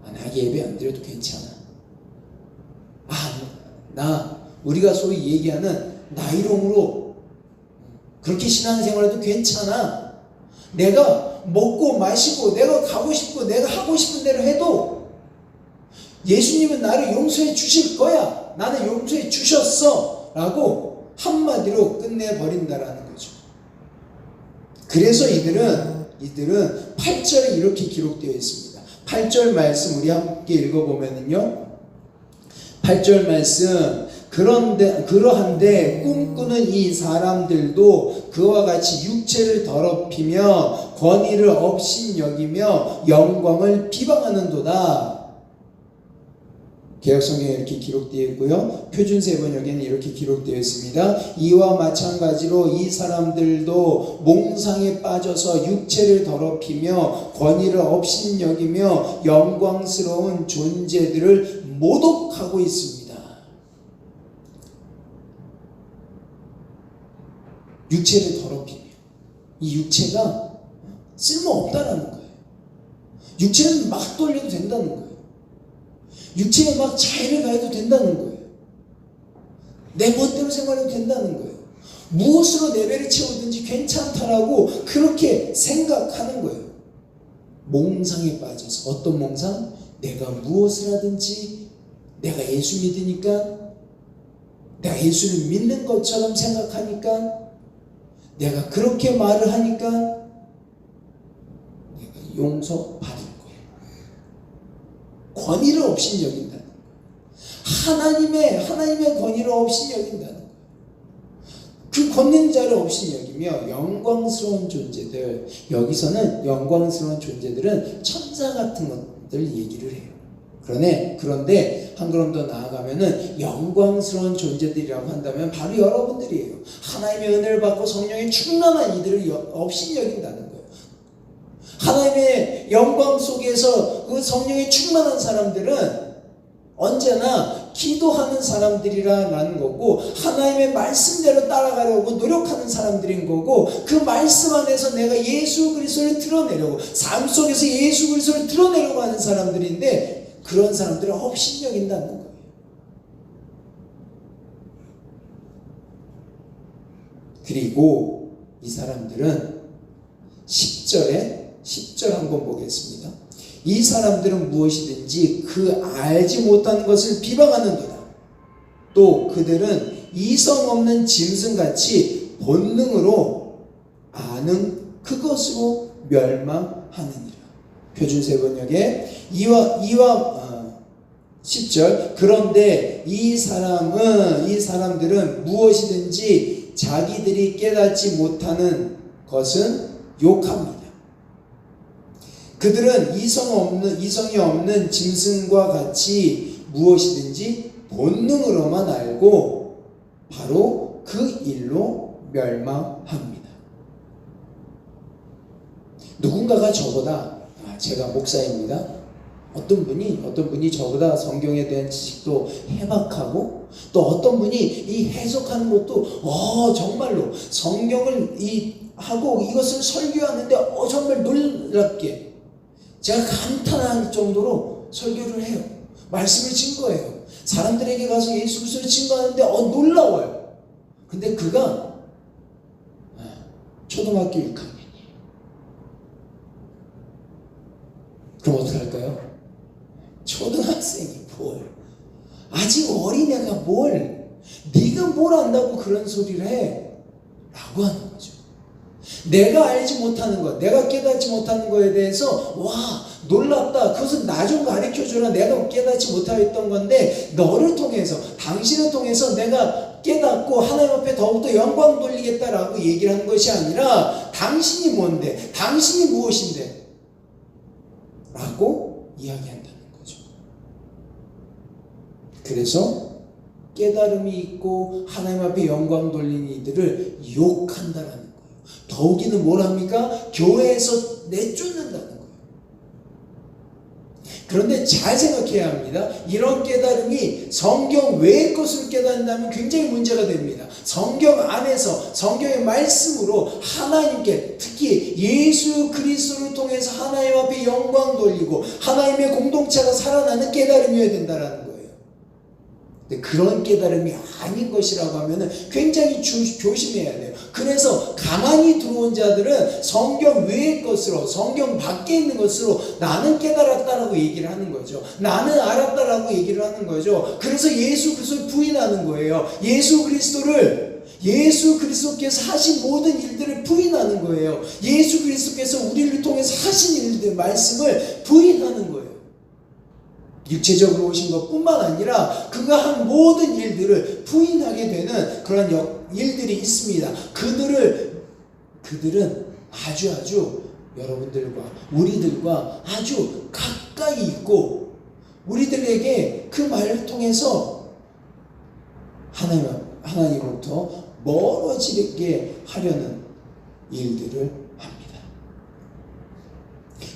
대로, 나 예배 안 드려도 괜찮아. 우리가 소위 얘기하는 나이롱으로 그렇게 신앙생활해도 괜찮아. 내가 먹고 마시고 내가 가고 싶고 내가 하고 싶은 대로 해도 예수님은 나를 용서해 주실 거야. 나는 용서해 주셨어 라고 한마디로 끝내버린다라는 거죠. 그래서 이들은 8절에 이렇게 기록되어 있습니다. 8절 말씀 우리 함께 읽어보면은요, 8절 말씀, 그러한데 꿈꾸는 이 사람들도 그와 같이 육체를 더럽히며 권위를 업신여기며 영광을 비방하는도다. 개역성경에 이렇게 기록되어 있고요, 표준세 번역에는 이렇게 기록되어 있습니다. 이와 마찬가지로 이 사람들도 몽상에 빠져서 육체를 더럽히며 권위를 업신여기며 영광스러운 존재들을 모독하고 있습니다. 육체를 더럽히며, 이 육체가 쓸모없다라는 거예요. 육체는 막 돌려도 된다는 거예요. 육체에 막 자해를 가해도 된다는 거예요. 내 멋대로 생활해도 된다는 거예요. 무엇으로 내 배를 채우든지 괜찮다라고 그렇게 생각하는 거예요. 몽상에 빠져서, 어떤 몽상? 내가 무엇을 하든지 내가 예수 믿으니까, 내가 예수를 믿는 것처럼 생각하니까, 내가 그렇게 말을 하니까 내가 용서받을 거예요. 권위를 업신여긴다는 거예요. 하나님의 권위를 업신여긴다는 거예요. 그 권능자를 업신여기며 영광스러운 존재들, 여기서는 영광스러운 존재들은 천사 같은 것들 얘기를 해요. 그런데 한 걸음 더 나아가면은 영광스러운 존재들이라고 한다면 바로 여러분들이에요. 하나님의 은혜를 받고 성령의 충만한 이들을 업신여긴다는 거예요. 하나님의 영광 속에서 그 성령의 충만한 사람들은 언제나 기도하는 사람들이라는 거고, 하나님의 말씀대로 따라가려고 노력하는 사람들인 거고, 그 말씀 안에서 내가 예수 그리스도를 드러내려고, 삶 속에서 예수 그리스도를 드러내려고 하는 사람들인데, 그런 사람들을 업신여긴다는 거예요. 그리고 이 사람들은 10절 한번 보겠습니다. 이 사람들은 무엇이든지 그 알지 못하는 것을 비방하는도다. 또 그들은 이성 없는 짐승같이 본능으로 아는 그것으로 멸망하느니라. 표준세 번역에 10절, 그런데 이 사람들은 무엇이든지 자기들이 깨닫지 못하는 것은 욕합니다. 그들은 이성이 없는 짐승과 같이 무엇이든지 본능으로만 알고 바로 그 일로 멸망합니다. 누군가가 저보다 제가 목사입니다. 어떤 분이 저보다 성경에 대한 지식도 해박하고 또 어떤 분이 이 해석하는 것도 정말로 성경을 하고 이것을 설교하는데 정말 놀랍게 제가 감탄할 정도로 설교를 해요. 말씀을 증거해요. 사람들에게 가서 예수 그리스도를 증거하는데 놀라워요. 근데 그가 초등학교 6학년이에요. 그럼 어떻게 할까요? 초등학생이 아직 어린애가 네가 뭘 안다고 그런 소리를 해? 라고 하는 거죠. 내가 알지 못하는 것, 내가 깨닫지 못하는 것에 대해서 놀랍다. 그것은 나 좀 가르쳐주라. 내가 깨닫지 못하였던 건데 너를 통해서, 당신을 통해서 내가 깨닫고 하나님 앞에 더욱더 영광 돌리겠다라고 얘기를 하는 것이 아니라 당신이 뭔데? 당신이 무엇인데? 라고 이야기한다는 거죠. 그래서 깨달음이 있고 하나님 앞에 영광 돌리는 이들을 욕한다라는 거예요. 더욱이는 뭘 합니까? 교회에서 내쫓는다는 거예요. 그런데 잘 생각해야 합니다. 이런 깨달음이 성경 외의 것으로 깨닫는다면 굉장히 문제가 됩니다. 성경 안에서 성경의 말씀으로 하나님께, 특히 예수 그리스도를 통해서 하나님 앞에 영광 돌리고 하나님의 공동체가 살아나는 깨달음이어야 된다는 거예요. 근데 그런 깨달음이 아닌 것이라고 하면 굉장히 조심해야 돼요. 그래서 가만히 들어온 자들은 성경 외의 것으로, 성경 밖에 있는 것으로 나는 깨달았다라고 얘기를 하는 거죠. 나는 알았다라고 얘기를 하는 거죠. 그래서 예수 그리스도를 부인하는 거예요. 예수 그리스도께서 하신 모든 일들을 부인하는 거예요. 예수 그리스도께서 우리를 통해서 하신 일들, 말씀을 부인하는 거예요. 육체적으로 오신 것뿐만 아니라 그가 한 모든 일들을 부인하게 되는 그런 일들이 있습니다. 그들은 아주 여러분들과 우리들과 아주 가까이 있고 우리들에게 그 말을 통해서 하나님으로부터 멀어지게 하려는 일들을 합니다.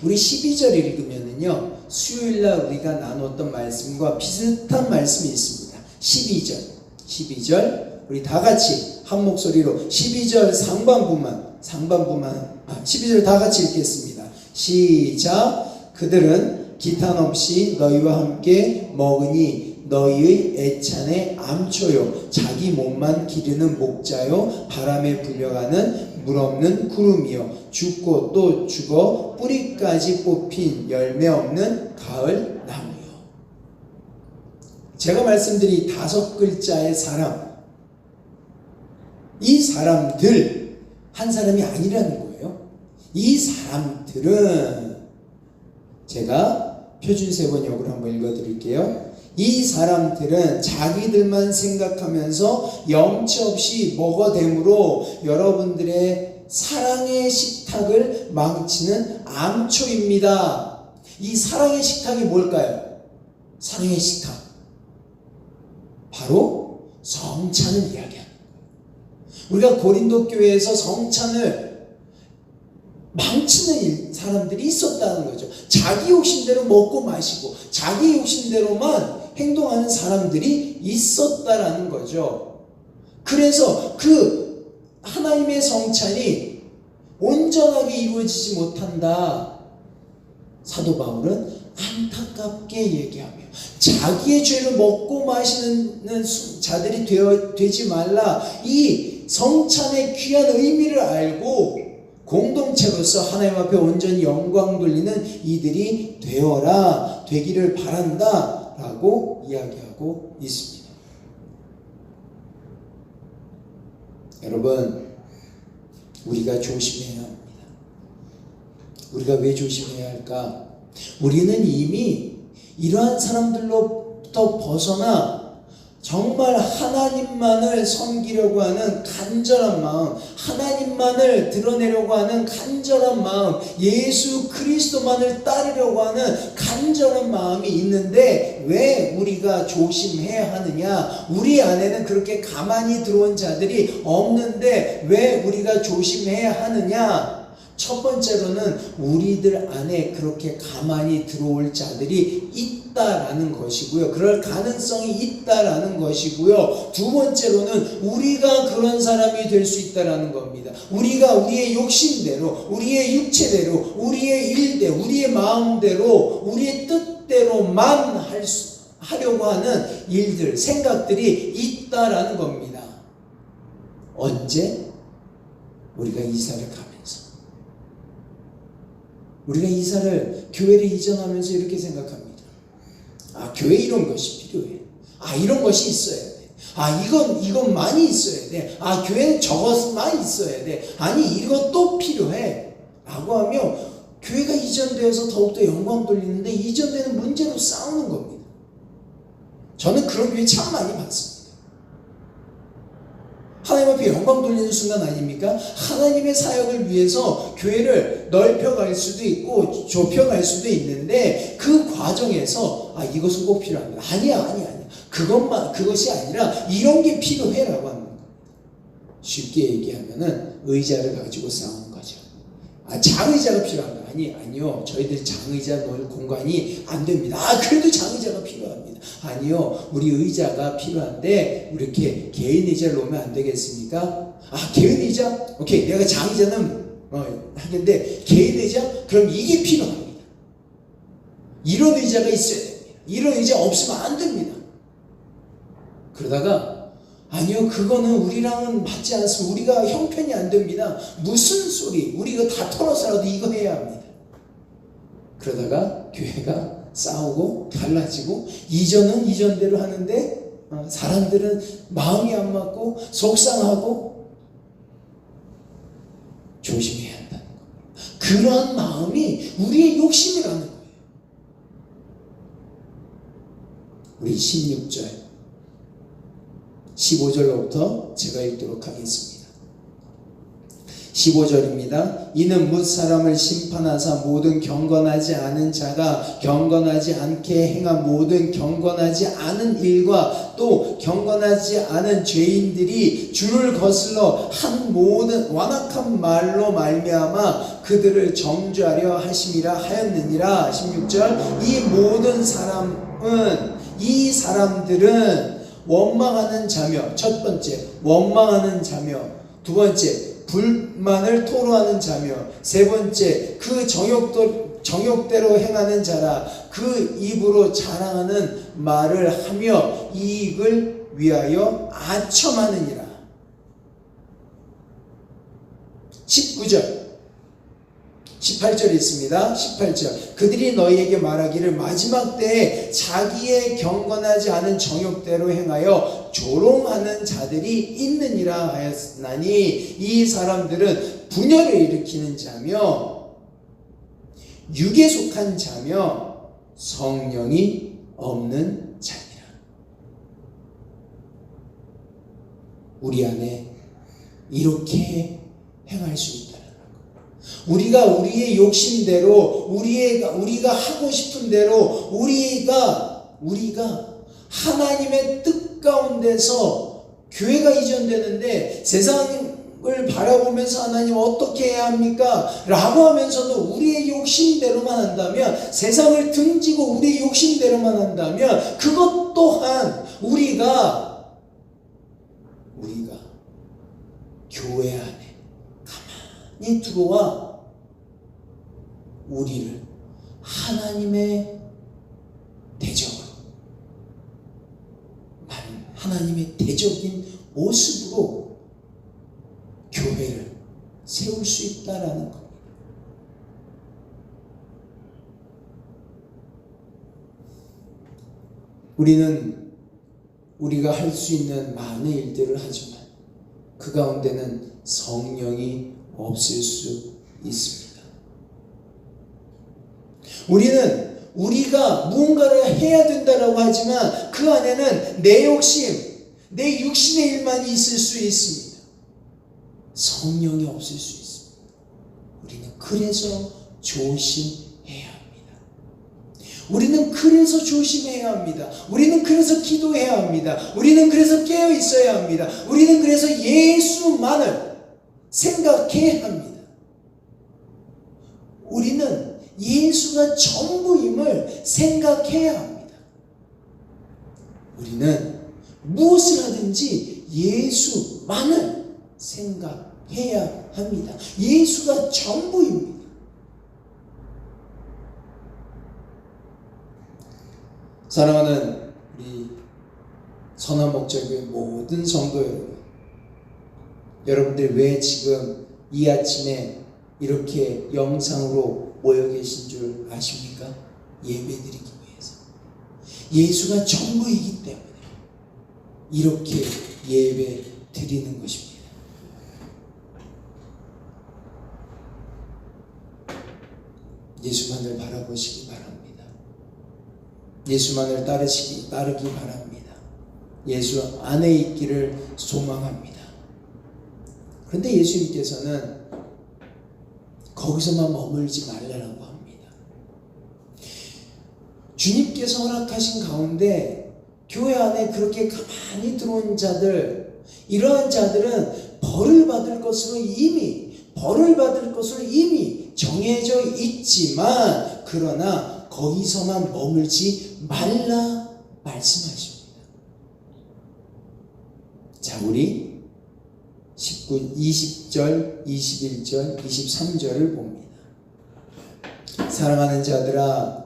우리 12절 읽으면은요, 수요일날 우리가 나눴던 말씀과 비슷한 말씀이 있습니다. 12절 우리 다 같이 한 목소리로 12절 상반부만 12절 다 같이 읽겠습니다. 시작. 그들은 기탄 없이 너희와 함께 먹으니 너희의 애찬의 암초요, 자기 몸만 기르는 목자요, 바람에 불려가는 물 없는 구름이요, 죽고 또 죽어 뿌리까지 뽑힌 열매 없는 가을 나무요. 제가 말씀드린 5글자의 사람, 이 사람들 한 사람이 아니라는 거예요. 이 사람들은 제가 표준세번역으로 한번 읽어드릴게요. 이 사람들은 자기들만 생각하면서 염치 없이 먹어대므로 여러분들의 사랑의 식탁을 망치는 암초입니다. 이 사랑의 식탁이 뭘까요? 사랑의 식탁, 바로 성찬을 이야기합니다. 우리가 고린도 교회에서 성찬을 망치는 사람들이 있었다는 거죠. 자기 욕심대로 먹고 마시고 자기 욕심대로만 행동하는 사람들이 있었다라는 거죠. 그래서 그 하나님의 성찬이 온전하게 이루어지지 못한다. 사도 바울은 안타깝게 얘기하며 자기의 죄를 먹고 마시는 자들이 되지 말라. 이 성찬의 귀한 의미를 알고 공동체로서 하나님 앞에 온전히 영광 돌리는 이들이 되기를 바란다 라고 이야기하고 있습니다. 여러분, 우리가 조심해야 합니다. 우리가 왜 조심해야 할까? 우리는 이미 이러한 사람들로부터 벗어나 정말 하나님만을 섬기려고 하는 간절한 마음, 하나님만을 드러내려고 하는 간절한 마음, 예수 그리스도만을 따르려고 하는 간절한 마음이 있는데 왜 우리가 조심해야 하느냐? 우리 안에는 그렇게 가만히 들어온 자들이 없는데 왜 우리가 조심해야 하느냐? 첫 번째로는 우리들 안에 그렇게 가만히 들어올 자들이 있다라는 것이고요. 그럴 가능성이 있다라는 것이고요. 두 번째로는 우리가 그런 사람이 될 수 있다라는 겁니다. 우리가 우리의 욕심대로, 우리의 육체대로, 우리의 일대로, 우리의 마음대로, 우리의 뜻대로만 하려고 하는 일들, 생각들이 있다라는 겁니다. 언제? 우리가 이사를 가면서. 우리가 이사를, 교회를 이전하면서 이렇게 생각합니다. 아, 교회 이런 것이 필요해. 아, 이런 것이 있어야 돼. 아, 이건 많이 있어야 돼. 아, 교회는 저것만 있어야 돼. 아니, 이것도 필요해. 라고 하며 교회가 이전되어서 더욱더 영광 돌리는데 이전되는 문제로 싸우는 겁니다. 저는 그런 교회 참 많이 봤습니다. 하나님 앞에 영광 돌리는 순간 아닙니까? 하나님의 사역을 위해서 교회를 넓혀갈 수도 있고 좁혀갈 수도 있는데 그 과정에서 아, 이것은 꼭 필요합니다. 아니야. 그것이 아니라 이런 게 필요해라고 하는 겁니다. 쉽게 얘기하면은 의자를 가지고 싸우는 거죠. 아, 장의자가 필요합니다. 아니요. 저희들이 장의자 놓을 공간이 안 됩니다. 아, 그래도 장의자가 필요합니다. 아니요. 우리 의자가 필요한데 이렇게 개인 의자를 놓으면 안 되겠습니까? 아, 개인 의자? 오케이. 내가 장의자는 하는데 개인 의자? 그럼 이게 필요합니다. 이런 의자가 있어야 됩니다. 이런 의자 없으면 안 됩니다. 그러다가 아니요, 그거는 우리랑은 맞지 않습니다. 우리가 형편이 안 됩니다. 무슨 소리? 우리 이거 다 털어서라도 이거 해야 합니다. 그러다가 교회가 싸우고 갈라지고 이전은 이전대로 하는데 사람들은 마음이 안 맞고 속상하고 조심해야 한다는 겁니다. 그러한 마음이 우리의 욕심이라는 거예요. 우리 16절 15절로부터 제가 읽도록 하겠습니다. 15절입니다. 이는 뭇 사람을 심판하사 모든 경건하지 않은 자가 경건하지 않게 행한 모든 경건하지 않은 일과 또 경건하지 않은 죄인들이 주를 거슬러 한 모든 완악한 말로 말미암아 그들을 정죄하려 하심이라 하였느니라. 16절 이 모든 이 사람들은 원망하는 자며, 첫 번째 원망하는 자며, 두 번째 불만을 토로하는 자며, 세 번째 그 정욕대로 행하는 자라. 그 입으로 자랑하는 말을 하며 이익을 위하여 아첨하느니라. 19절 18절이 있습니다. 18절 그들이 너희에게 말하기를 마지막 때에 자기의 경건하지 않은 정욕대로 행하여 조롱하는 자들이 있느니라 하였나니 이 사람들은 분열을 일으키는 자며 육에 속한 자며 성령이 없는 자니라. 우리 안에 이렇게 행할 수 있다. 우리가 우리의 욕심대로 우리가 하고 싶은 대로 우리가 하나님의 뜻 가운데서 교회가 이전되는데 세상을 바라보면서 하나님 어떻게 해야 합니까? 라고 하면서도 우리의 욕심대로만 한다면, 세상을 등지고 우리의 욕심대로만 한다면 그것 또한 우리가 교회 안에 가만히 들어와 우리를 하나님의 대적으로, 하나님의 대적인 모습으로 교회를 세울 수 있다라는 겁니다. 우리는 우리가 할 수 있는 많은 일들을 하지만 그 가운데는 성령이 없을 수 있습니다. 우리는 우리가 무언가를 해야 된다라고 하지만 그 안에는 내 욕심, 내 육신의 일만 있을 수 있습니다. 성령이 없을 수 있습니다. 우리는 그래서 조심해야 합니다. 우리는 그래서 조심해야 합니다. 우리는 그래서 기도해야 합니다. 우리는 그래서 깨어 있어야 합니다. 우리는 그래서 예수만을 생각해야 합니다. 우리는 예수가 전부임을 생각해야 합니다. 우리는 무엇을 하든지 예수만을 생각해야 합니다. 예수가 전부입니다. 사랑하는 우리 선한목적교회 모든 성도 여러분, 여러분들 왜 지금 이 아침에 이렇게 영상으로 모여 계신 줄 아십니까? 예배드리기 위해서. 예수가 전부이기 때문에 이렇게 예배 드리는 것입니다. 예수만을 바라보시기 바랍니다. 예수만을 따르기 바랍니다. 예수 안에 있기를 소망합니다. 그런데 예수님께서는 거기서만 머물지 말라고 합니다. 주님께서 허락하신 가운데 교회 안에 그렇게 가만히 들어온 자들, 이러한 자들은 벌을 받을 것으로 이미 정해져 있지만, 그러나 거기서만 머물지 말라 말씀하십니다. 자, 우리 20절, 21절, 23절을 봅니다. 사랑하는 자들아,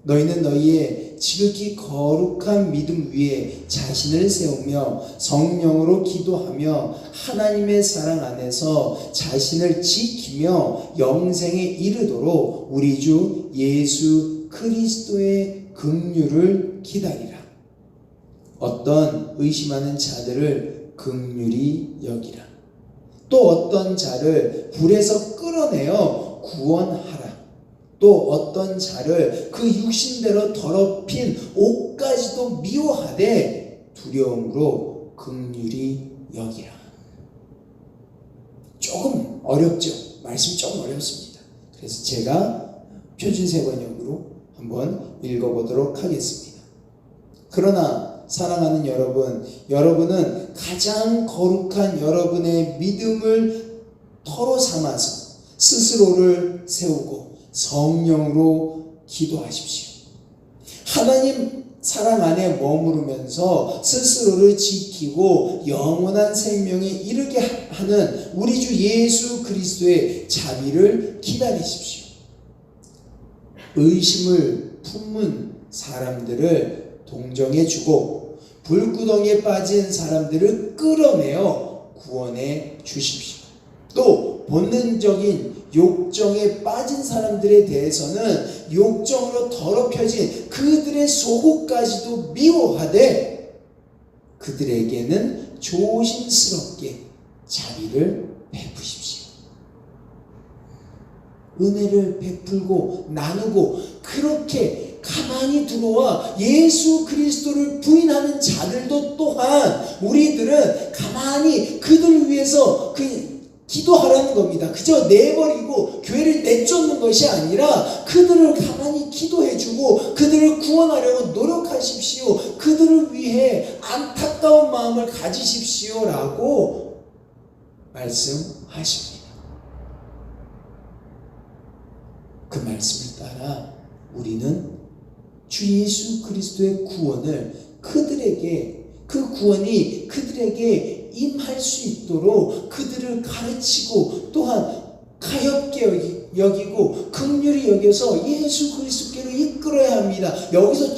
너희는 너희의 지극히 거룩한 믿음 위에 자신을 세우며 성령으로 기도하며 하나님의 사랑 안에서 자신을 지키며 영생에 이르도록 우리 주 예수 그리스도의 긍휼을 기다리라. 어떤 의심하는 자들을 긍휼히 여기라. 또 어떤 자를 불에서 끌어내어 구원하라. 또 어떤 자를 그 육신대로 더럽힌 옷까지도 미워하되 두려움으로 긍휼히 여기라. 조금 어렵죠? 말씀이 조금 어렵습니다. 그래서 제가 표준세 번역으로 한번 읽어보도록 하겠습니다. 그러나 사랑하는 여러분, 여러분은 가장 거룩한 여러분의 믿음을 터로 삼아서 스스로를 세우고 성령으로 기도하십시오. 하나님 사랑 안에 머무르면서 스스로를 지키고 영원한 생명에 이르게 하는 우리 주 예수 그리스도의 자비를 기다리십시오. 의심을 품은 사람들을 동정해 주고 불구덩이에 빠진 사람들을 끌어내어 구원해 주십시오. 또 본능적인 욕정에 빠진 사람들에 대해서는 욕정으로 더럽혀진 그들의 속옷까지도 미워하되 그들에게는 조심스럽게 자비를 베푸십시오. 은혜를 베풀고 나누고 그렇게 가만히 들어와 예수 그리스도를 부인하는 자들도 또한 우리들은 가만히 그들 위해서 기도하라는 겁니다. 그저 내버리고 교회를 내쫓는 것이 아니라 그들을 가만히 기도해주고 그들을 구원하려고 노력하십시오. 그들을 위해 안타까운 마음을 가지십시오라고 말씀하십니다. 그 말씀을 따라 우리는 주 예수 그리스도의 구원을 그 구원이 그들에게 임할 수 있도록 그들을 가르치고 또한 가엾게 여기고 긍휼히 여겨서 예수 그리스도께로 이끌어야 합니다. 여기서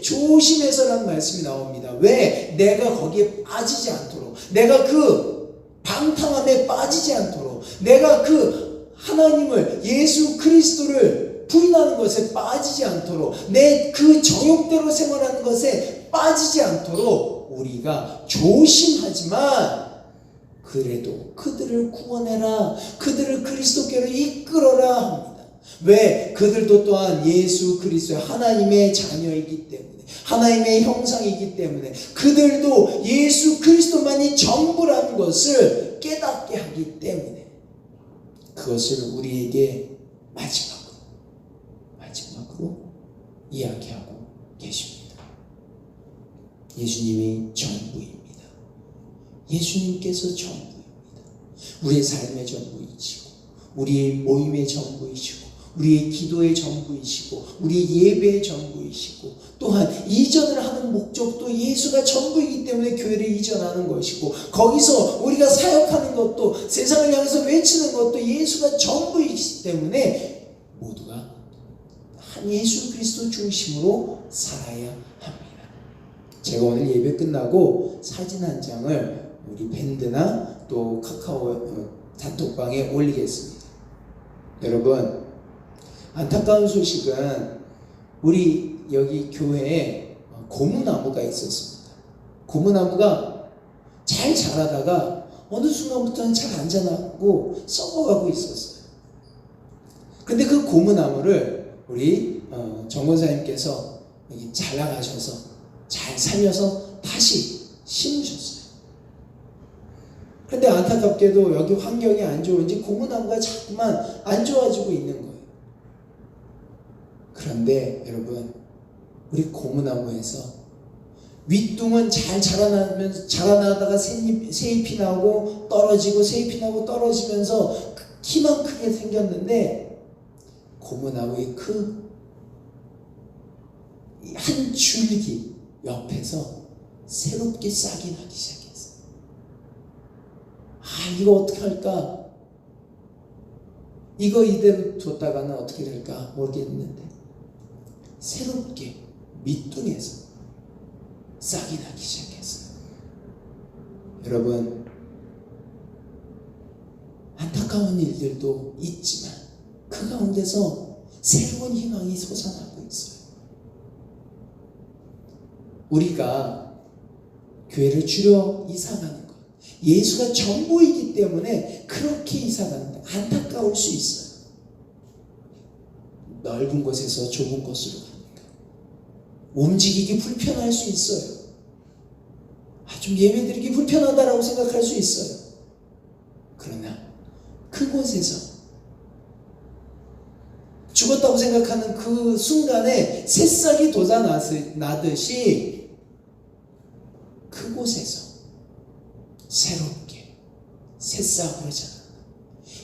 조심해서라는 말씀이 나옵니다. 왜? 내가 거기에 빠지지 않도록, 내가 그 방탕함에 빠지지 않도록, 내가 그 하나님을 예수 그리스도를 부인하는 것에 빠지지 않도록, 내 그 정욕대로 생활하는 것에 빠지지 않도록 우리가 조심하지만 그래도 그들을 구원해라, 그들을 그리스도께로 이끌어라 합니다. 왜? 그들도 또한 예수 그리스도의 하나님의 자녀이기 때문에, 하나님의 형상이기 때문에, 그들도 예수 그리스도만이 전부라는 것을 깨닫게 하기 때문에 그것을 우리에게 마지막으로 이야기하고 계십니다. 예수님이 전부입니다. 예수님께서 전부입니다. 우리의 삶의 전부이시고, 우리의 모임의 전부이시고, 우리의 기도의 전부이시고, 우리의 예배의 전부이시고, 또한 이전을 하는 목적도 예수가 전부이기 때문에 교회를 이전하는 것이고, 거기서 우리가 사역하는 것도, 세상을 향해서 외치는 것도 예수가 전부이기 때문에 모두가 한 예수 그리스도 중심으로 살아야 합니다. 제가 오늘 예배 끝나고 사진 한 장을 우리 밴드나 또 카카오 단톡방에 올리겠습니다. 여러분, 안타까운 소식은 우리 여기 교회에 고무나무가 있었습니다. 고무나무가 잘 자라다가 어느 순간부터는 잘 안 자라고 썩어가고 있었어요. 근데 그 고무나무를 우리 정권사님께서 잘라가셔서 잘 살려서 다시 심으셨어요. 근데 안타깝게도 여기 환경이 안 좋은지 고무나무가 자꾸만 안 좋아지고 있는 거예요. 그런데 여러분, 우리 고무나무에서 윗둥은 잘 자라나다가 새잎이 나고 떨어지고, 새잎이 나고 떨어지면서 키만 크게 생겼는데, 고무나무의 그 한 줄기 옆에서 새롭게 싹이 나기 시작했어요. 이거 어떻게 할까? 이거 이대로 뒀다가는 어떻게 될까 모르겠는데, 새롭게 밑둥에서 싹이 나기 시작했어요. 여러분, 안타까운 일들도 있지만 그 가운데서 새로운 희망이 솟아나고 있어요. 우리가 교회를 줄여 이사가는 것, 예수가 전부이기 때문에 그렇게 이사가는데 안타까울 수 있어요. 넓은 곳에서 좁은 곳으로 가니까 움직이기 불편할 수 있어요. 좀 예배드리기 불편하다라고 생각할 수 있어요. 그러나 그곳에서 죽었다고 생각하는 그 순간에 새싹이 돋아나듯이 그곳에서 새롭게 새싹으로 자라는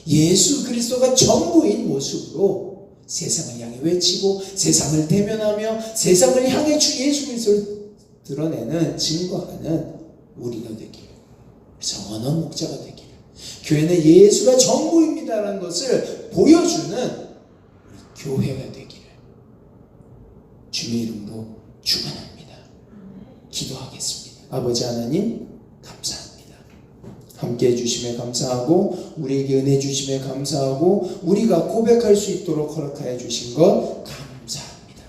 예수 그리스도가 전부인 모습으로 세상을 향해 외치고, 세상을 대면하며, 세상을 향해 주 예수 그리스도를 드러내는, 증거하는 우리가 되기를, 선한 목자가 되기를, 교회는 예수가 전부입니다라는 것을 보여주는 우리 교회가 되기를 주의 이름으로 축원합니다. 기도하겠습니다. 아버지 하나님, 감사합니다. 함께 해주심에 감사하고, 우리에게 은혜 주심에 감사하고, 우리가 고백할 수 있도록 허락하여 주신 것 감사합니다.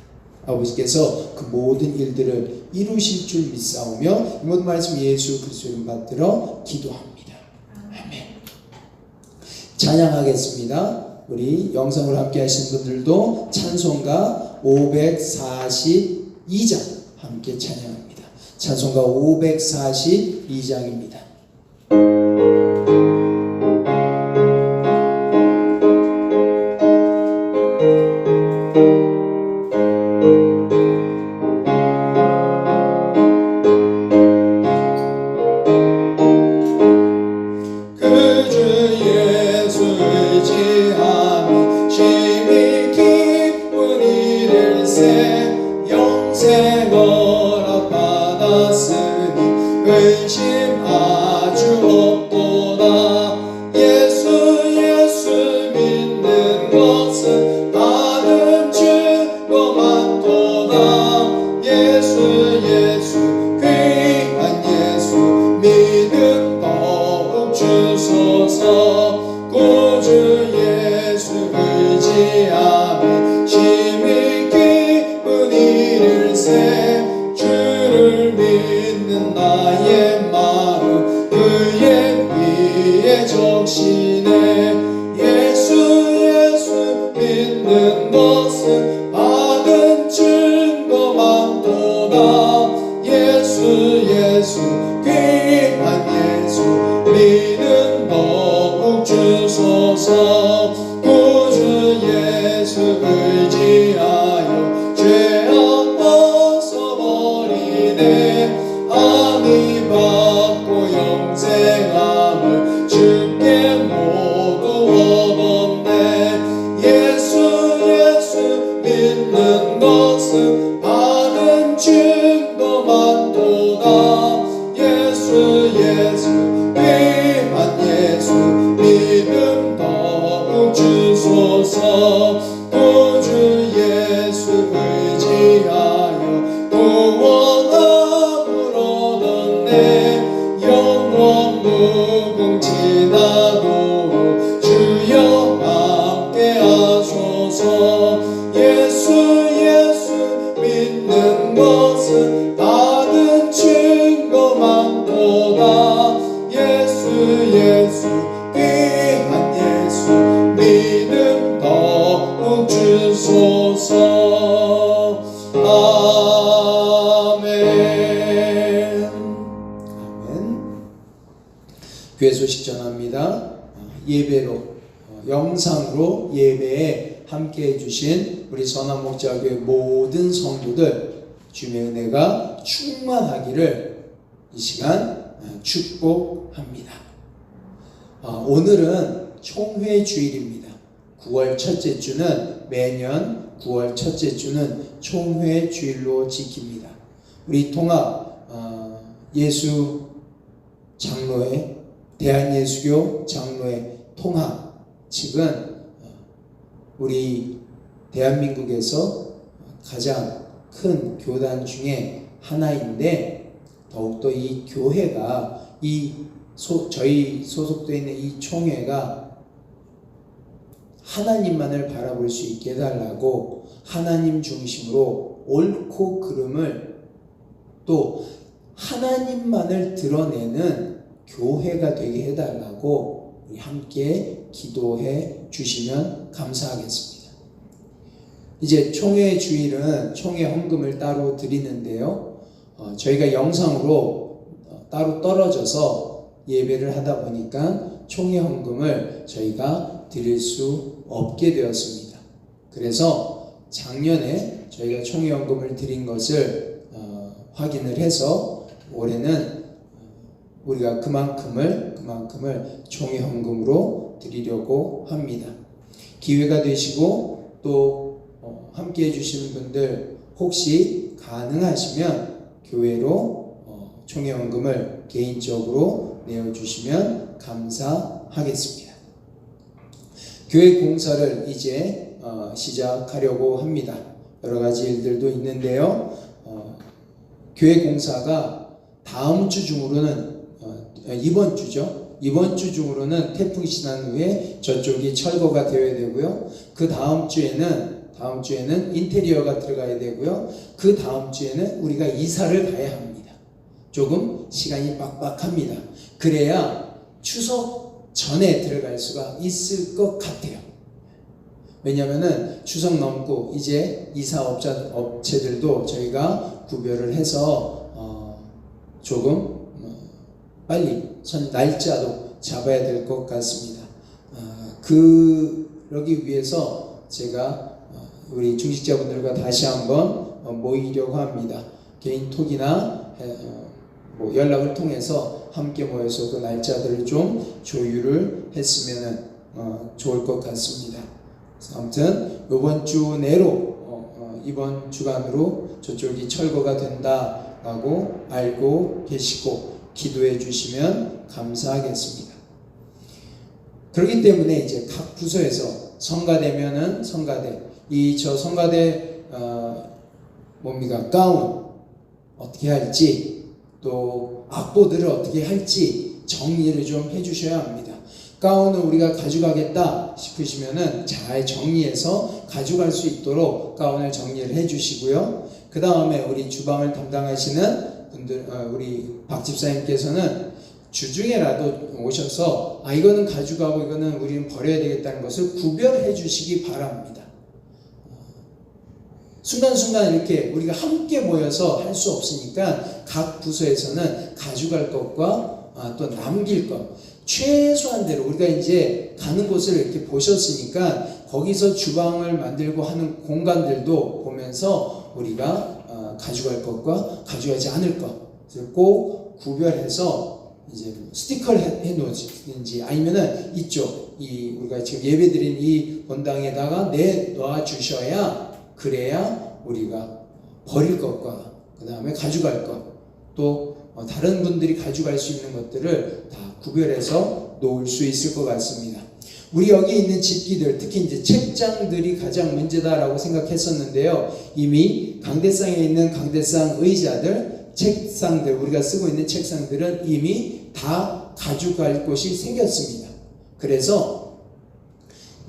아버지께서 그 모든 일들을 이루실 줄 믿사오며, 이 모든 말씀 예수 그리스도 이름 받들어 기도합니다. 아멘. 찬양하겠습니다. 우리 영상을 함께 하신 분들도 찬송가 542장 함께 찬양합니다. 찬송가 542장입니다. 적시네 예수 믿는 예수 귀한 예수 믿음 더욱 주소서. 구주 예수 의지하여 죄악 벗어버리네. 아니 받고 영생함을 주께 모두 얻었네. 예수 믿는 것은 받은 증거 많도다. 예수 귀한 예수 믿음 더욱 주소서. 구주 예수 의지하여 구원함을 얻었네. 영원 무궁지나도록 주여 함께 하소서. 예수 믿는 것은 받은 증거 많도다. 예수 귀한 예수 믿음 더욱 주소서. 아멘. 아멘. 교회 소식 전합니다. 예배로 영상으로 예배에 함께 해주신 우리 선한목자교회 모든 성도들 주님의 은혜가 충만하기를 이 시간 축복합니다. 오늘은 총회 주일입니다. 9월 첫째 주는 매년 9월 첫째 주는 총회 주일로 지킵니다. 우리 통합 예수 장로회 대한예수교 장로회 통합 측은 우리 대한민국에서 가장 큰 교단 중에 하나인데, 더욱더 이 교회가 저희 소속되어 있는 이 총회가 하나님만을 바라볼 수 있게 해달라고, 하나님 중심으로 옳고 그름을 또 하나님만을 드러내는 교회가 되게 해달라고 우리 함께 기도해 주시면 감사하겠습니다. 이제 총회 주일은 총회 헌금을 따로 드리는데요, 저희가 영상으로 따로 떨어져서 예배를 하다 보니까 총회 헌금을 저희가 드릴 수 없게 되었습니다. 그래서 작년에 저희가 총회 헌금을 드린 것을 확인을 해서 올해는 우리가 그만큼을 총회 헌금으로 드리려고 합니다. 기회가 되시고 또 함께 해주시는 분들 혹시 가능하시면 교회로 총회 헌금을 개인적으로 내어주시면 감사하겠습니다. 교회 공사를 이제 시작하려고 합니다. 여러 가지 일들도 있는데요, 교회 공사가 다음 주 중으로는 이번 주 중으로는 태풍이 지난 후에 저쪽이 철거가 되어야 되고요, 그 다음 주에는 인테리어가 들어가야 되고요, 그 다음 주에는 우리가 이사를 가야 합니다. 조금 시간이 빡빡합니다. 그래야 추석 전에 들어갈 수가 있을 것 같아요. 왜냐하면은 추석 넘고 이제 이사 업체들도 저희가 구별을 해서 조금 빨리 날짜도 잡아야 될 것 같습니다. 그러기 위해서 제가 우리 중직자분들과 다시 한번 모이려고 합니다. 개인톡이나 연락을 통해서 함께 모여서 그 날짜들을 좀 조율을 했으면 좋을 것 같습니다. 아무튼 이번 주 내로 이번 주간으로 저쪽이 철거가 된다라고 알고 계시고 기도해 주시면 감사하겠습니다. 그렇기 때문에 이제 각 부서에서 성가대면은 성가대, 저 성가대 가운 어떻게 할지, 또 악보들을 어떻게 할지 정리를 좀 해주셔야 합니다. 가운을 우리가 가져가겠다 싶으시면은 잘 정리해서 가져갈 수 있도록 가운을 정리를 해주시고요. 그 다음에 우리 주방을 담당하시는 분들, 우리 박 집사님께서는 주중에라도 오셔서 이거는 가져가고 이거는 우리는 버려야 되겠다는 것을 구별해 주시기 바랍니다. 순간순간 이렇게 우리가 함께 모여서 할 수 없으니까 각 부서에서는 가져갈 것과 또 남길 것, 최소한대로 우리가 이제 가는 곳을 이렇게 보셨으니까 거기서 주방을 만들고 하는 공간들도 보면서 우리가 가져갈 것과 가져가지 않을 것을 꼭 구별해서 이제 스티커를 해 놓든지 아니면은 이쪽 우리가 지금 예배드린 이 본당에다가 내놔 주셔야, 그래야 우리가 버릴 것과 그 다음에 가져갈 것, 또 다른 분들이 가져갈 수 있는 것들을 다 구별해서 놓을 수 있을 것 같습니다. 우리 여기 있는 집기들, 특히 이제 책장들이 가장 문제다라고 생각했었는데요. 이미 강대상에 있는 강대상 의자들, 책상들, 우리가 쓰고 있는 책상들은 이미 다 가져갈 곳이 생겼습니다. 그래서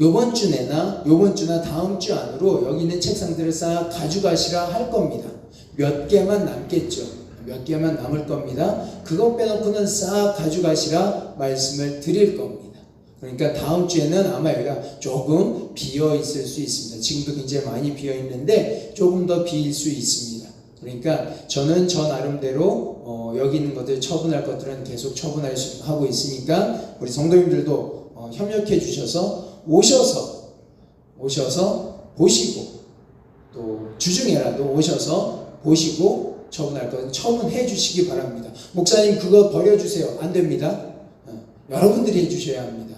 요번 주나 다음 주 안으로 여기 있는 책상들을 싹 가져가시라 할 겁니다. 몇 개만 남겠죠. 몇 개만 남을 겁니다. 그것 빼놓고는 싹 가져가시라 말씀을 드릴 겁니다. 그러니까 다음 주에는 아마 여기가 조금 비어 있을 수 있습니다. 지금도 굉장히 많이 비어 있는데 조금 더 비일 수 있습니다. 그러니까 저는 저 나름대로 여기 있는 것들, 처분할 것들은 계속 처분하고 있으니까 우리 성도님들도 협력해 주셔서 오셔서 보시고, 또 주중에라도 오셔서 보시고 처분할 것은 처분해 주시기 바랍니다. 목사님 그거 버려주세요. 안 됩니다. 여러분들이 해주셔야 합니다.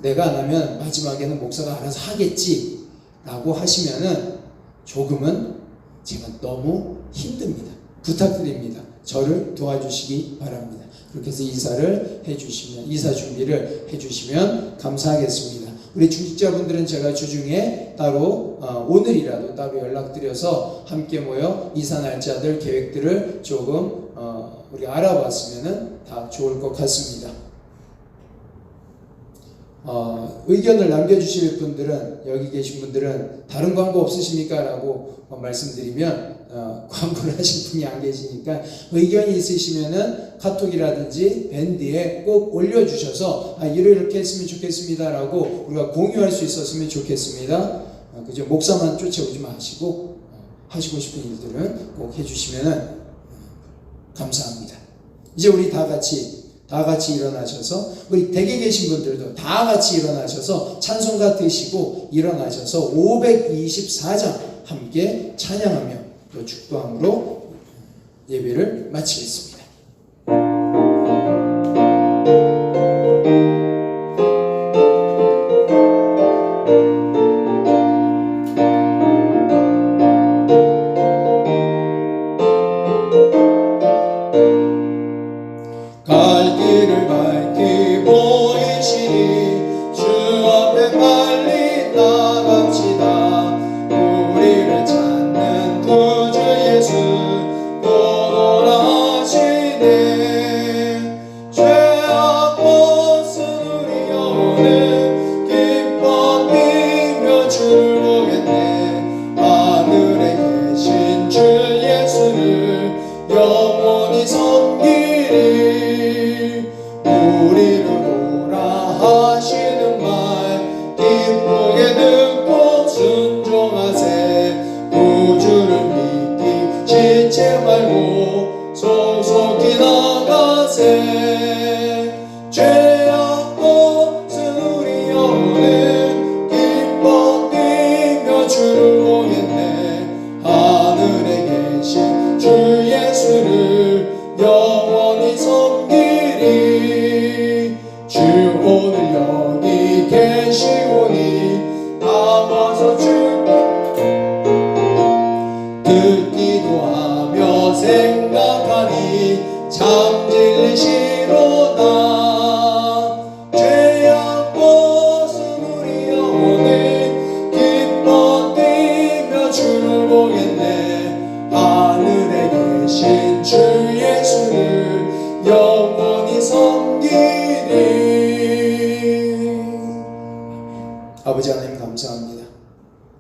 내가 안 하면 마지막에는 목사가 알아서 하겠지 라고 하시면은 조금은 제가 너무 힘듭니다. 부탁드립니다. 저를 도와주시기 바랍니다. 그렇게 해서 이사 준비를 해주시면 감사하겠습니다. 우리 중직자분들은 제가 주중에 따로 오늘이라도 따로 연락드려서 함께 모여 이사 날짜들, 계획들을 조금 우리가 알아봤으면 다 좋을 것 같습니다. 의견을 남겨주실 분들은, 여기 계신 분들은 다른 광고 없으십니까? 라고 말씀드리면 광고를 하실 분이 안 계시니까 의견이 있으시면은 카톡이라든지 밴드에 꼭 올려주셔서 이렇게 했으면 좋겠습니다 라고 우리가 공유할 수 있었으면 좋겠습니다. 그죠? 목사만 쫓아오지 마시고 하시고 싶은 일들은 꼭 해주시면은 감사합니다. 이제 우리 다 같이 일어나셔서, 우리 댁에 계신 분들도 다 같이 일어나셔서 찬송가 드시고 일어나셔서 524장 함께 찬양하며 또 축도함으로 예배를 마치겠습니다. 갈 길을 밝히 보이시니 주 앞에 빨리 나갑시다. 우리를 찾는 구주 예수 곧 오라시네. 죄악 벗은 우리 영혼은 기뻐 뛰며 주를 보겠네. 하늘에 계신 주 예수를 영원히 섬기리. 우리를 오라 하시는 말 기쁘게 듣고 순종하세. 구주를 믿기 지체 말고 속속히 나가세. 죄악 벗은 우리 영혼은 기뻐 뛰며 주를 보겠네. 하늘에 계신 주 예수를 영원히 섬기리. 주 오늘 여기 계시오니 나와서 듣기도 하며 생각하니 참 진리시로다. 죄악 벗은 우리 영혼은 기뻐 뛰며 주를 보겠네. 하늘에 계신 주 예수를 영원히 섬기리. 아버지 하나님 감사합니다.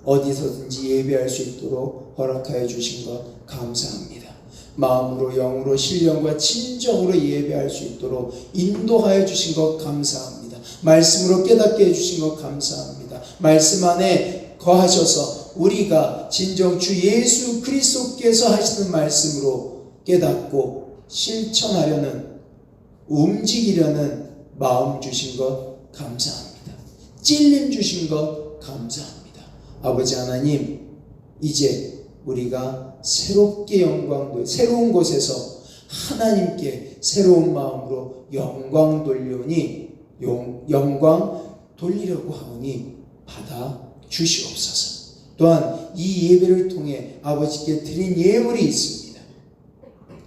어디서든지 예배할 수 있도록 허락하여 주신 것 감사합니다. 마음으로, 영으로, 신령과 진정으로 예배할 수 있도록 인도하여 주신 것 감사합니다. 말씀으로 깨닫게 해주신 것 감사합니다. 말씀 안에 거하셔서 우리가 진정 주 예수 그리스도께서 하시는 말씀으로 깨닫고 실천하려는, 움직이려는 마음 주신 것 감사합니다. 찔림 주신 것 감사합니다. 아버지 하나님, 이제 우리가 새롭게 새로운 곳에서 하나님께 새로운 마음으로 영광 돌리려고 하오니 받아 주시옵소서. 또한 이 예배를 통해 아버지께 드린 예물이 있습니다.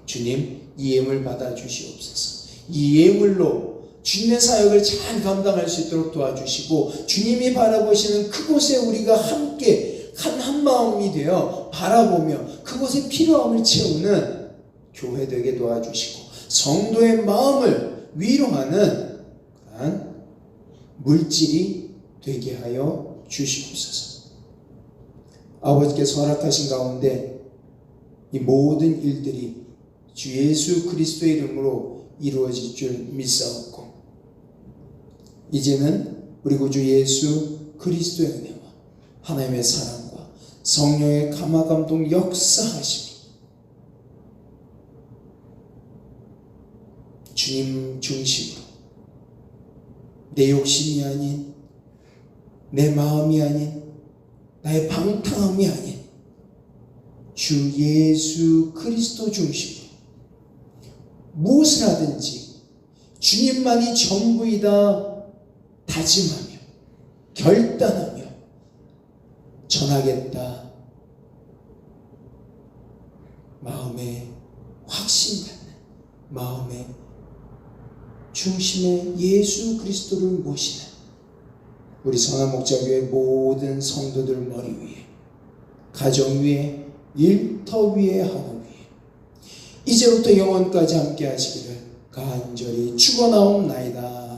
주님, 이 예물 받아 주시옵소서. 이 예물로 주님의 사역을 잘 감당할 수 있도록 도와주시고, 주님이 바라보시는 그곳에 우리가 함께 한 마음이 되어 바라보며 그곳에 필요함을 채우는 교회 되게 도와주시고, 성도의 마음을 위로하는 그러한 물질이 되게 하여 주시옵소서. 아버지께서 허락하신 가운데 이 모든 일들이 주 예수 그리스도의 이름으로 이루어질 줄 믿사옵고, 이제는 우리 구주 예수 그리스도의 은혜와 하나님의 사랑과 성령의 감화감동 역사하심이 주님 중심으로, 내 욕심이 아닌, 내 마음이 아닌, 나의 방탕함이 아닌 주 예수 그리스도 중심으로 무엇을 하든지 주님만이 전부이다 다짐하며 결단하며 전하겠다 마음에 확신 갖는, 마음의 중심에 예수 그리스도를 모시는 우리 성한 목자교회 모든 성도들 머리 위에, 가정 위에, 일터 위에, 학업 위에 이제부터 영원까지 함께 하시기를 간절히 축원하옵나이다.